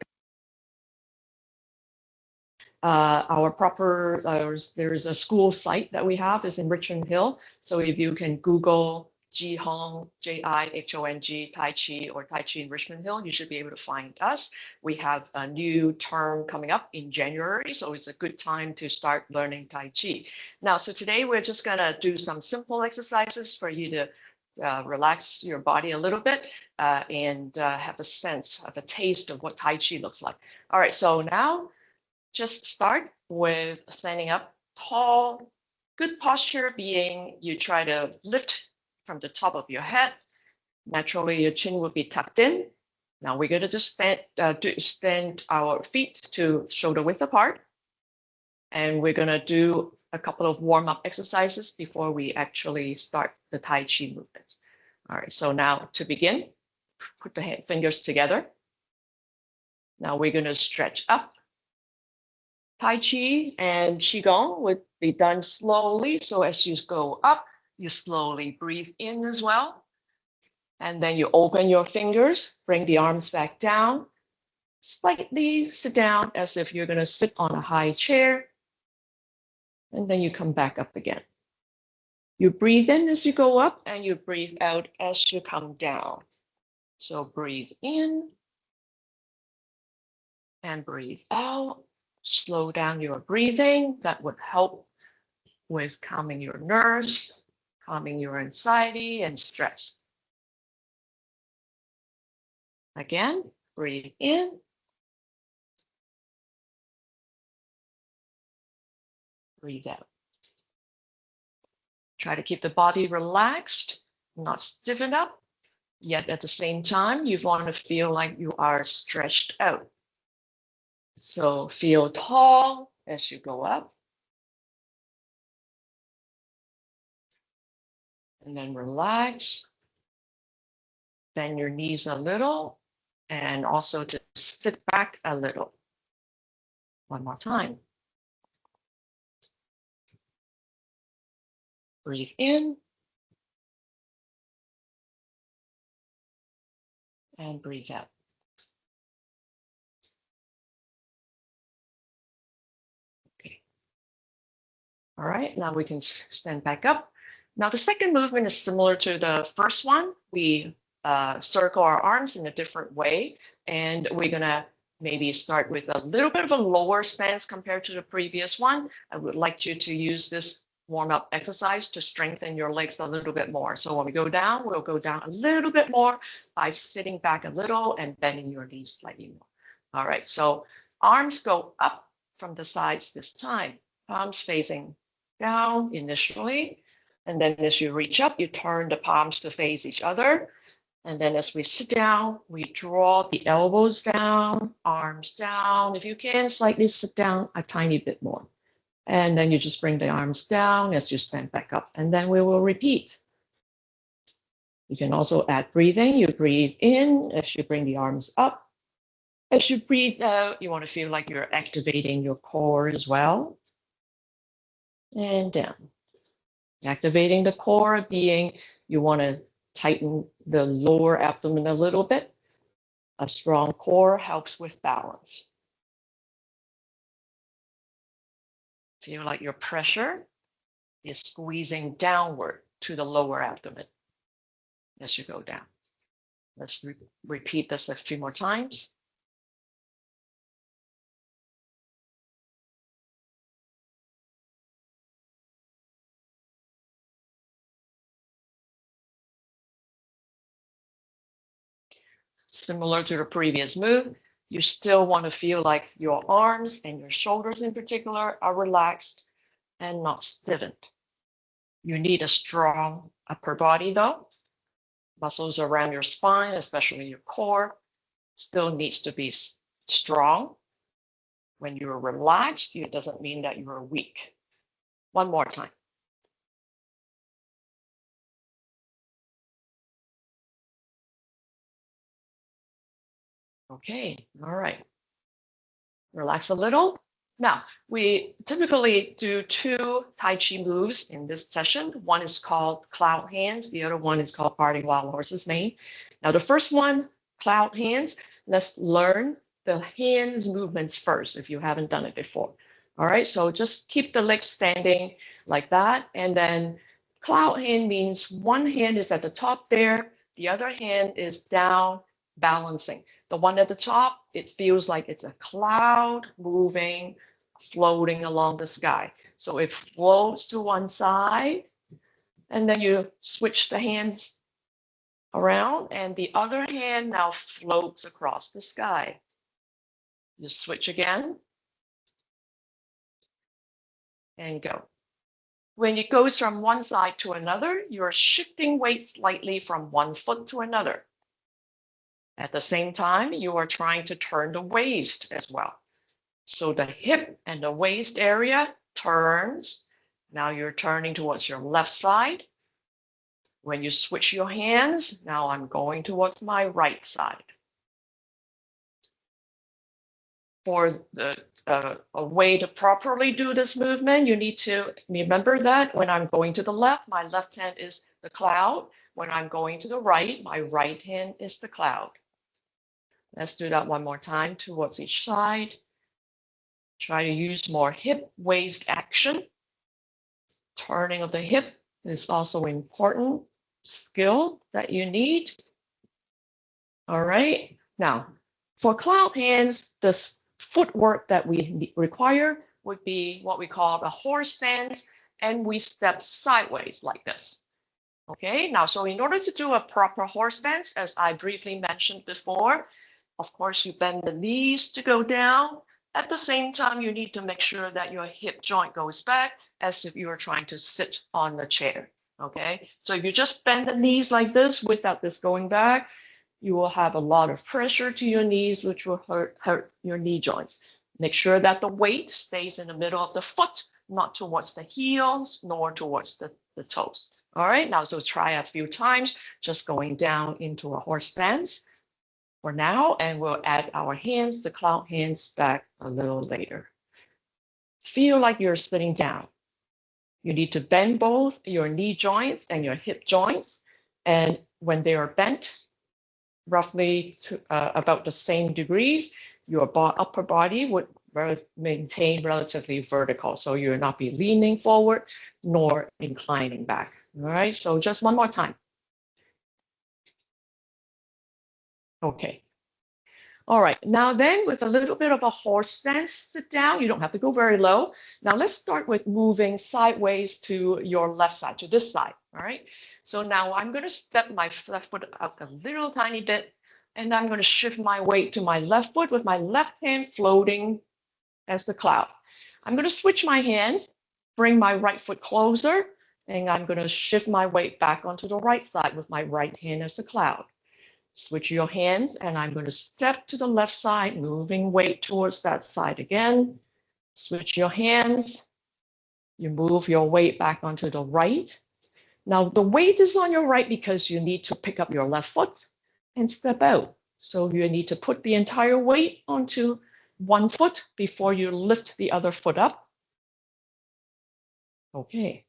there's a school site that we have is in Richmond Hill. So if you can Google Jihong, Jihong, Tai Chi, or Tai Chi in Richmond Hill, you should be able to find us. We have a new term coming up in January, so it's a good time to start learning Tai Chi. Now, so today we're just gonna do some simple exercises for you to relax your body a little bit and have a sense of a taste of what Tai Chi looks like. All right, so now just start with standing up tall. Good posture being you try to lift from the top of your head. Naturally, your chin will be tucked in. Now we're going to just stand our feet to shoulder width apart. And we're going to do a couple of warm-up exercises before we actually start the Tai Chi movements. All right, so now to begin, put the fingers together. Now we're going to stretch up. Tai Chi and Qigong would be done slowly. So as you go up, you slowly breathe in as well. And then you open your fingers, bring the arms back down, slightly sit down as if you're going to sit on a high chair. And then you come back up again. You breathe in as you go up and you breathe out as you come down. So breathe in and breathe out. Slow down your breathing. That would help with calming your nerves, calming your anxiety and stress. Again, breathe in. Breathe out. Try to keep the body relaxed, not stiffen up, yet at the same time, you want to feel like you are stretched out. So feel tall as you go up. And then relax. Bend your knees a little and also just sit back a little. One more time. Breathe in. And breathe out. Okay. All right, now we can stand back up. Now the second movement is similar to the first one. We circle our arms in a different way, and we're gonna maybe start with a little bit of a lower stance compared to the previous one. I would like you to use this warm-up exercise to strengthen your legs a little bit more. So when we go down, we'll go down a little bit more by sitting back a little and bending your knees slightly more. All right, so arms go up from the sides this time, palms facing down initially. And then as you reach up, you turn the palms to face each other. And then as we sit down, we draw the elbows down, arms down. If you can, slightly sit down a tiny bit more. And then you just bring the arms down as you stand back up. And then we will repeat. You can also add breathing. You breathe in as you bring the arms up. As you breathe out, you want to feel like you're activating your core as well. And down. Activating the core being you want to tighten the lower abdomen a little bit. A strong core helps with balance. Feel like your pressure is squeezing downward to the lower abdomen as you go down. Let's repeat this a few more times. Similar to the previous move, you still want to feel like your arms and your shoulders in particular are relaxed and not stiffened. You need a strong upper body though. Muscles around your spine, especially your core, still needs to be strong. When you're relaxed, it doesn't mean that you're weak. One more time. Okay, all right. Relax a little. Now, we typically do two Tai Chi moves in this session. One is called cloud hands. The other one is called parting wild horse's mane. Now, the first one, cloud hands, let's learn the hands movements first if you haven't done it before. All right, so just keep the legs standing like that. And then cloud hand means one hand is at the top there, the other hand is down, balancing. The one at the top, it feels like it's a cloud moving, floating along the sky. So it floats to one side, and then you switch the hands around, and the other hand now floats across the sky. You switch again, and go. When it goes from one side to another, you're shifting weight slightly from one foot to another. At the same time, you are trying to turn the waist as well. So the hip and the waist area turns, Now you're turning towards your left side. When you switch your hands, now I'm going towards my right side. For a way to properly do this movement, you need to remember that when I'm going to the left, my left hand is the cloud. When I'm going to the right, my right hand is the cloud. Let's do that one more time towards each side. Try to use more hip waist action. Turning of the hip is also an important skill that you need. All right. Now, for cloud hands, the footwork that we require would be what we call the horse stance, and we step sideways like this. Okay, now, so in order to do a proper horse stance, as I briefly mentioned before, of course, you bend the knees to go down. At the same time, you need to make sure that your hip joint goes back as if you were trying to sit on the chair. Okay, so if you just bend the knees like this without this going back, you will have a lot of pressure to your knees, which will hurt your knee joints. Make sure that the weight stays in the middle of the foot, not towards the heels, nor towards the toes. All right, now, so try a few times, just going down into a horse stance for now, and we'll add our hands, the cloud hands, back a little later. Feel like you're sitting down. You need to bend both your knee joints and your hip joints, and when they are bent, roughly to, about the same degrees, your upper body would maintain relatively vertical. So you'll not be leaning forward nor inclining back. All right, so just one more time. Okay. All right, now then with a little bit of a horse stance, sit down. You don't have to go very low. Now let's start with moving sideways to your left side, to this side. All right, so now I'm going to step my left foot out a little tiny bit, and I'm going to shift my weight to my left foot with my left hand floating as the cloud. I'm going to switch my hands, bring my right foot closer, and I'm going to shift my weight back onto the right side with my right hand as the cloud. Switch your hands, and I'm going to step to the left side, moving weight towards that side again. Switch your hands. You move your weight back onto the right. Now, the weight is on your right because you need to pick up your left foot and step out. So you need to put the entire weight onto one foot before you lift the other foot up. Okay.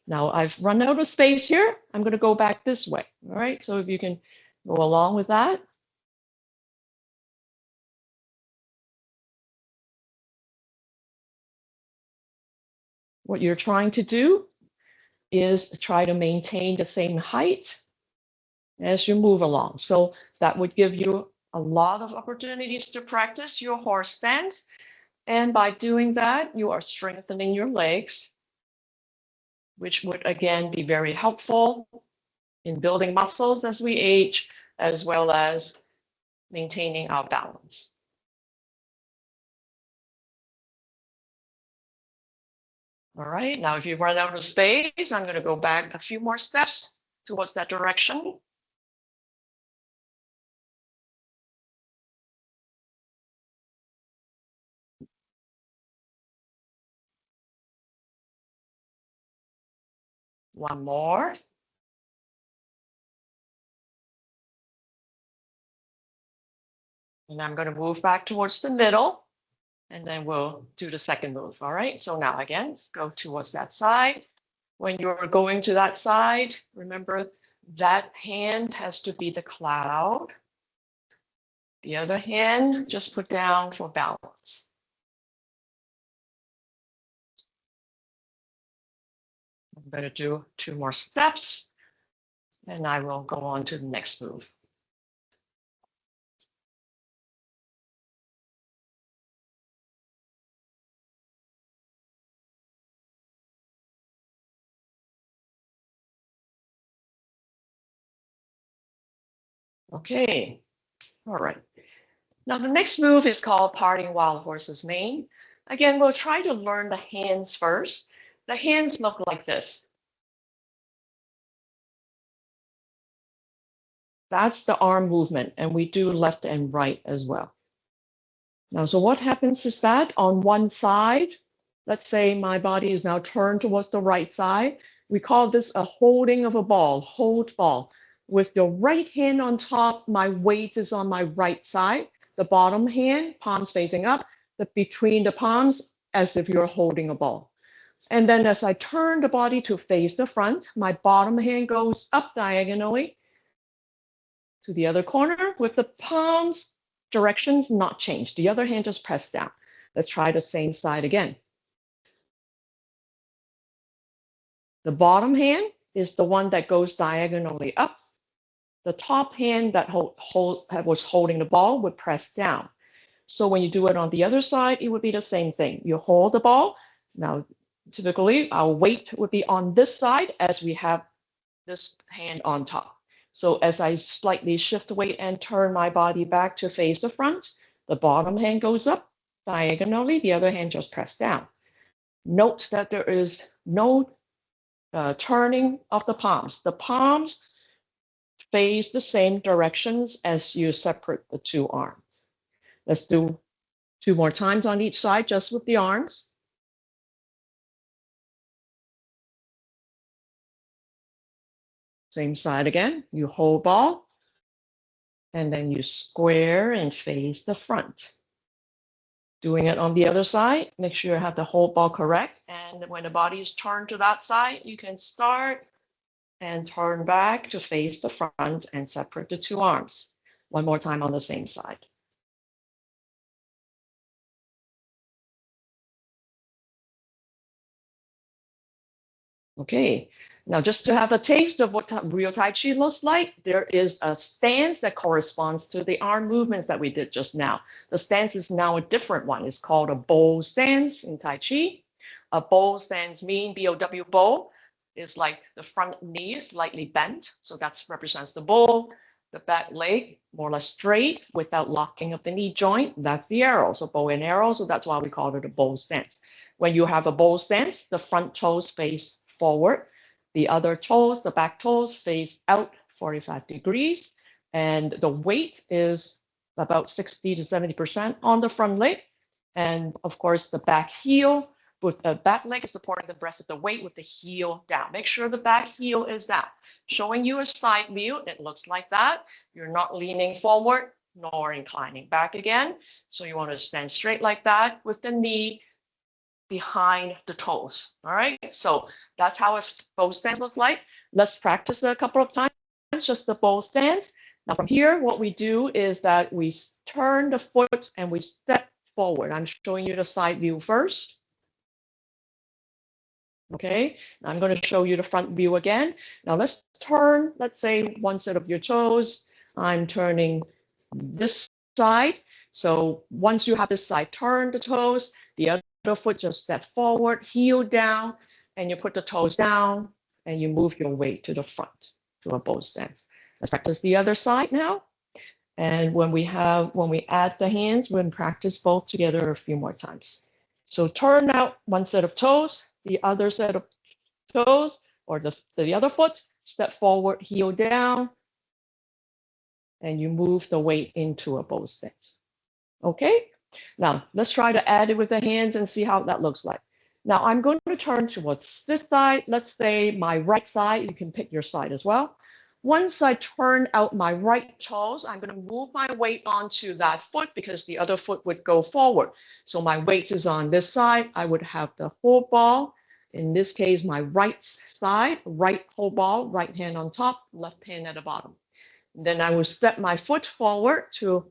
Now I've run out of space here. I'm going to go back this way. All right. So if you can go along with that. What you're trying to do is try to maintain the same height as you move along. So that would give you a lot of opportunities to practice your horse stance. And by doing that, you are strengthening your legs, which would again be very helpful in building muscles as we age, as well as maintaining our balance. All right, now if you've run out of space, I'm going to go back a few more steps towards that direction. One more. And I'm going to move back towards the middle, and then we'll do the second move. All right, so now again, go towards that side. When you're going to that side, remember that hand has to be the cloud. The other hand, just put down for balance. I'm going to do 2 more steps, and I will go on to the next move. Okay, all right. Now the next move is called parting wild horse's mane. Again, we'll try to learn the hands first. The hands look like this. That's the arm movement, and we do left and right as well. Now, so what happens is that on one side, let's say my body is now turned towards the right side. We call this a holding of a ball, hold ball. With the right hand on top, my weight is on my right side. The bottom hand, palms facing up, between the palms, as if you're holding a ball. And then as I turn the body to face the front, my bottom hand goes up diagonally to the other corner with the palms directions not changed. The other hand just pressed down. Let's try the same side again. The bottom hand is the one that goes diagonally up. The top hand that was holding the ball would press down. So when you do it on the other side, it would be the same thing. You hold the ball. Now, typically, our weight would be on this side as we have this hand on top. So as I slightly shift the weight and turn my body back to face the front, the bottom hand goes up diagonally. The other hand just press down. Note that there is no turning of the palms. The palms face the same directions as you separate the two arms. Let's do 2 more times on each side, just with the arms. Same side again. You hold ball, and then you square and face the front. Doing it on the other side, make sure you have the whole ball correct. And when the body is turned to that side, you can start and turn back to face the front and separate the two arms. One more time on the same side. Okay, now just to have a taste of what real Tai Chi looks like, there is a stance that corresponds to the arm movements that we did just now. The stance is now a different one. It's called a bow stance in Tai Chi. A bow stance means B-O-W, bow, is like the front knee is slightly bent. So that represents the bow. The back leg more or less straight without locking of the knee joint. That's the arrow. So bow and arrow. So that's why we call it a bow stance. When you have a bow stance, the front toes face forward. The other toes, the back toes, face out 45 degrees. And the weight is about 60 to 70% on the front leg. And of course, the back heel, with the back leg is supporting the rest of the weight with the heel down. Make sure the back heel is down. Showing you a side view, it looks like that. You're not leaning forward nor inclining back again. So you want to stand straight like that with the knee behind the toes. All right, so that's how a bow stance looks like. Let's practice it a couple of times, just the bow stance. Now from here, what we do is that we turn the foot and we step forward. I'm showing you the side view first. Okay, now I'm going to show you the front view again. Now let's turn, let's say one set of your toes. I'm turning this side. So once you have this side, turn the toes, the other foot just step forward, heel down, and you put the toes down and you move your weight to the front to a bow stance. Let's practice the other side now. And when we add the hands, we're going to practice both together a few more times. So turn out one set of toes, the other set of toes, or the other foot, step forward, heel down, and you move the weight into a bow stance. Okay, now let's try to add it with the hands and see how that looks like. Now I'm going to turn towards this side. Let's say my right side. You can pick your side as well. Once I turn out my right toes, I'm going to move my weight onto that foot because the other foot would go forward. So my weight is on this side. I would have the whole ball. In this case, my right side, right whole ball, right hand on top, left hand at the bottom. And then I will step my foot forward to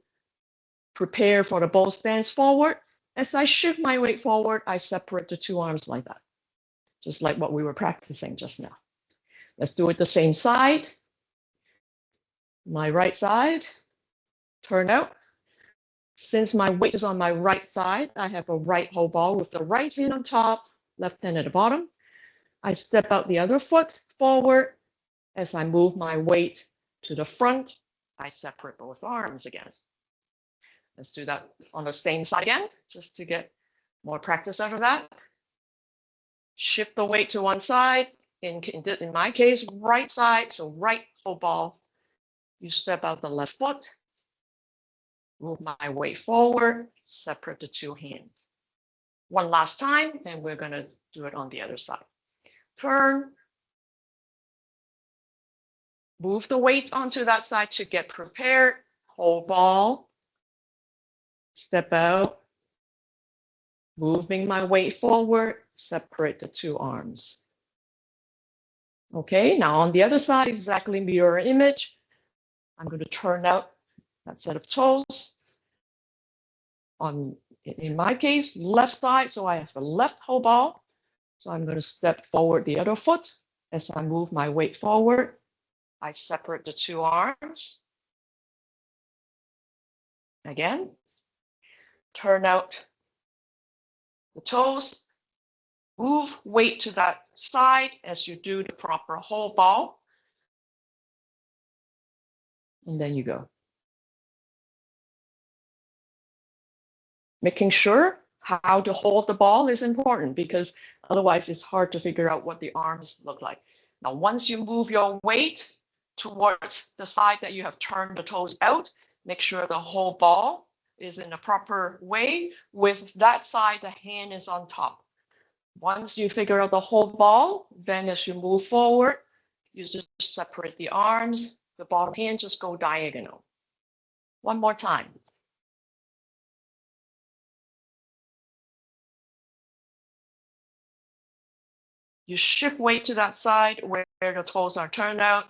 prepare for the bow stance forward. As I shift my weight forward, I separate the two arms like that, just like what we were practicing just now. Let's do it the same side. My right side, turn out. Since my weight is on my right side, I have a right whole ball with the right hand on top, left hand at the bottom. I step out the other foot forward. As I move my weight to the front, I separate both arms again. Let's do that on the same side again, just to get more practice out of that. Shift the weight to one side. In my case, right side, so right whole ball. You step out the left foot, move my weight forward, separate the two hands. One last time, and we're going to do it on the other side. Turn. Move the weight onto that side to get prepared. Hold ball. Step out. Moving my weight forward. Separate the two arms. Okay, now on the other side, exactly mirror image. I'm going to turn out that set of toes. In my case, left side, so I have the left hold ball. So I'm going to step forward the other foot. As I move my weight forward, I separate the two arms. Again, turn out the toes. Move weight to that side as you do the proper hold ball. And then you go. Making sure how to hold the ball is important because otherwise it's hard to figure out what the arms look like. Now, once you move your weight towards the side that you have turned the toes out, make sure the whole ball is in the proper way. With that side, the hand is on top. Once you figure out the whole ball, then as you move forward, you just separate the arms, the bottom hand just go diagonal. One more time. You shift weight to that side where the toes are turned out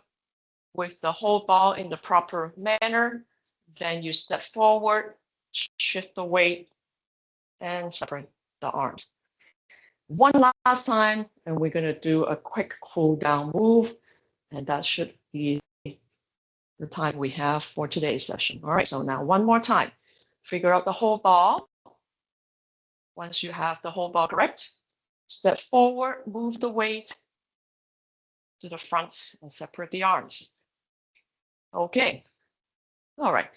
with the whole ball in the proper manner. Then you step forward, shift the weight, and separate the arms. One last time, and we're going to do a quick cool down move, and that should be the time we have for today's session. All right, so now one more time. Figure out the whole ball. Once you have the whole ball correct, step forward, move the weight to the front, and separate the arms. Okay. All right.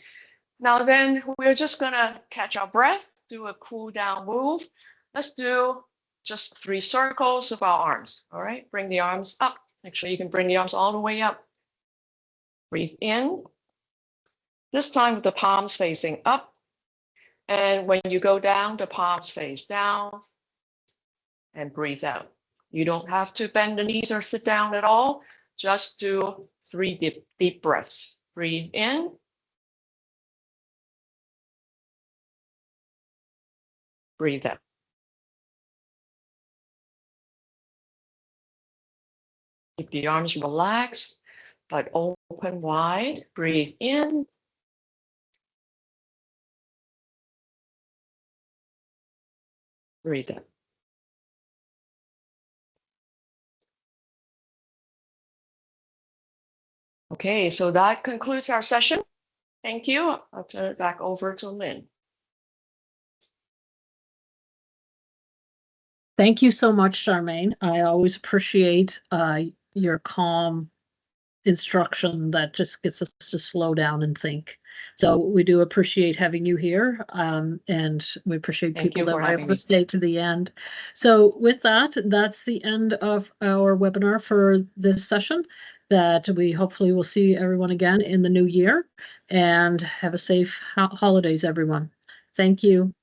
Now then, we're just going to catch our breath, do a cool down move. Let's do just 3 circles of our arms. All right. Bring the arms up. Make sure you can bring the arms all the way up. Breathe in. This time with the palms facing up. And when you go down, the palms face down. And breathe out. You don't have to bend the knees or sit down at all. Just do 3 deep breaths. Breathe in. Breathe out. Keep the arms relaxed, but open wide. Breathe in. Breathe out. Okay, so that concludes our session. Thank you. I'll turn it back over to Lynn. Thank you so much, Charmaine. I always appreciate your calm instruction that just gets us to slow down and think. So we do appreciate having you here, and we appreciate people that were able to stay to the end. So with that, that's the end of our webinar for this session. That we hopefully will see everyone again in the new year, and have a safe holidays, everyone. Thank you.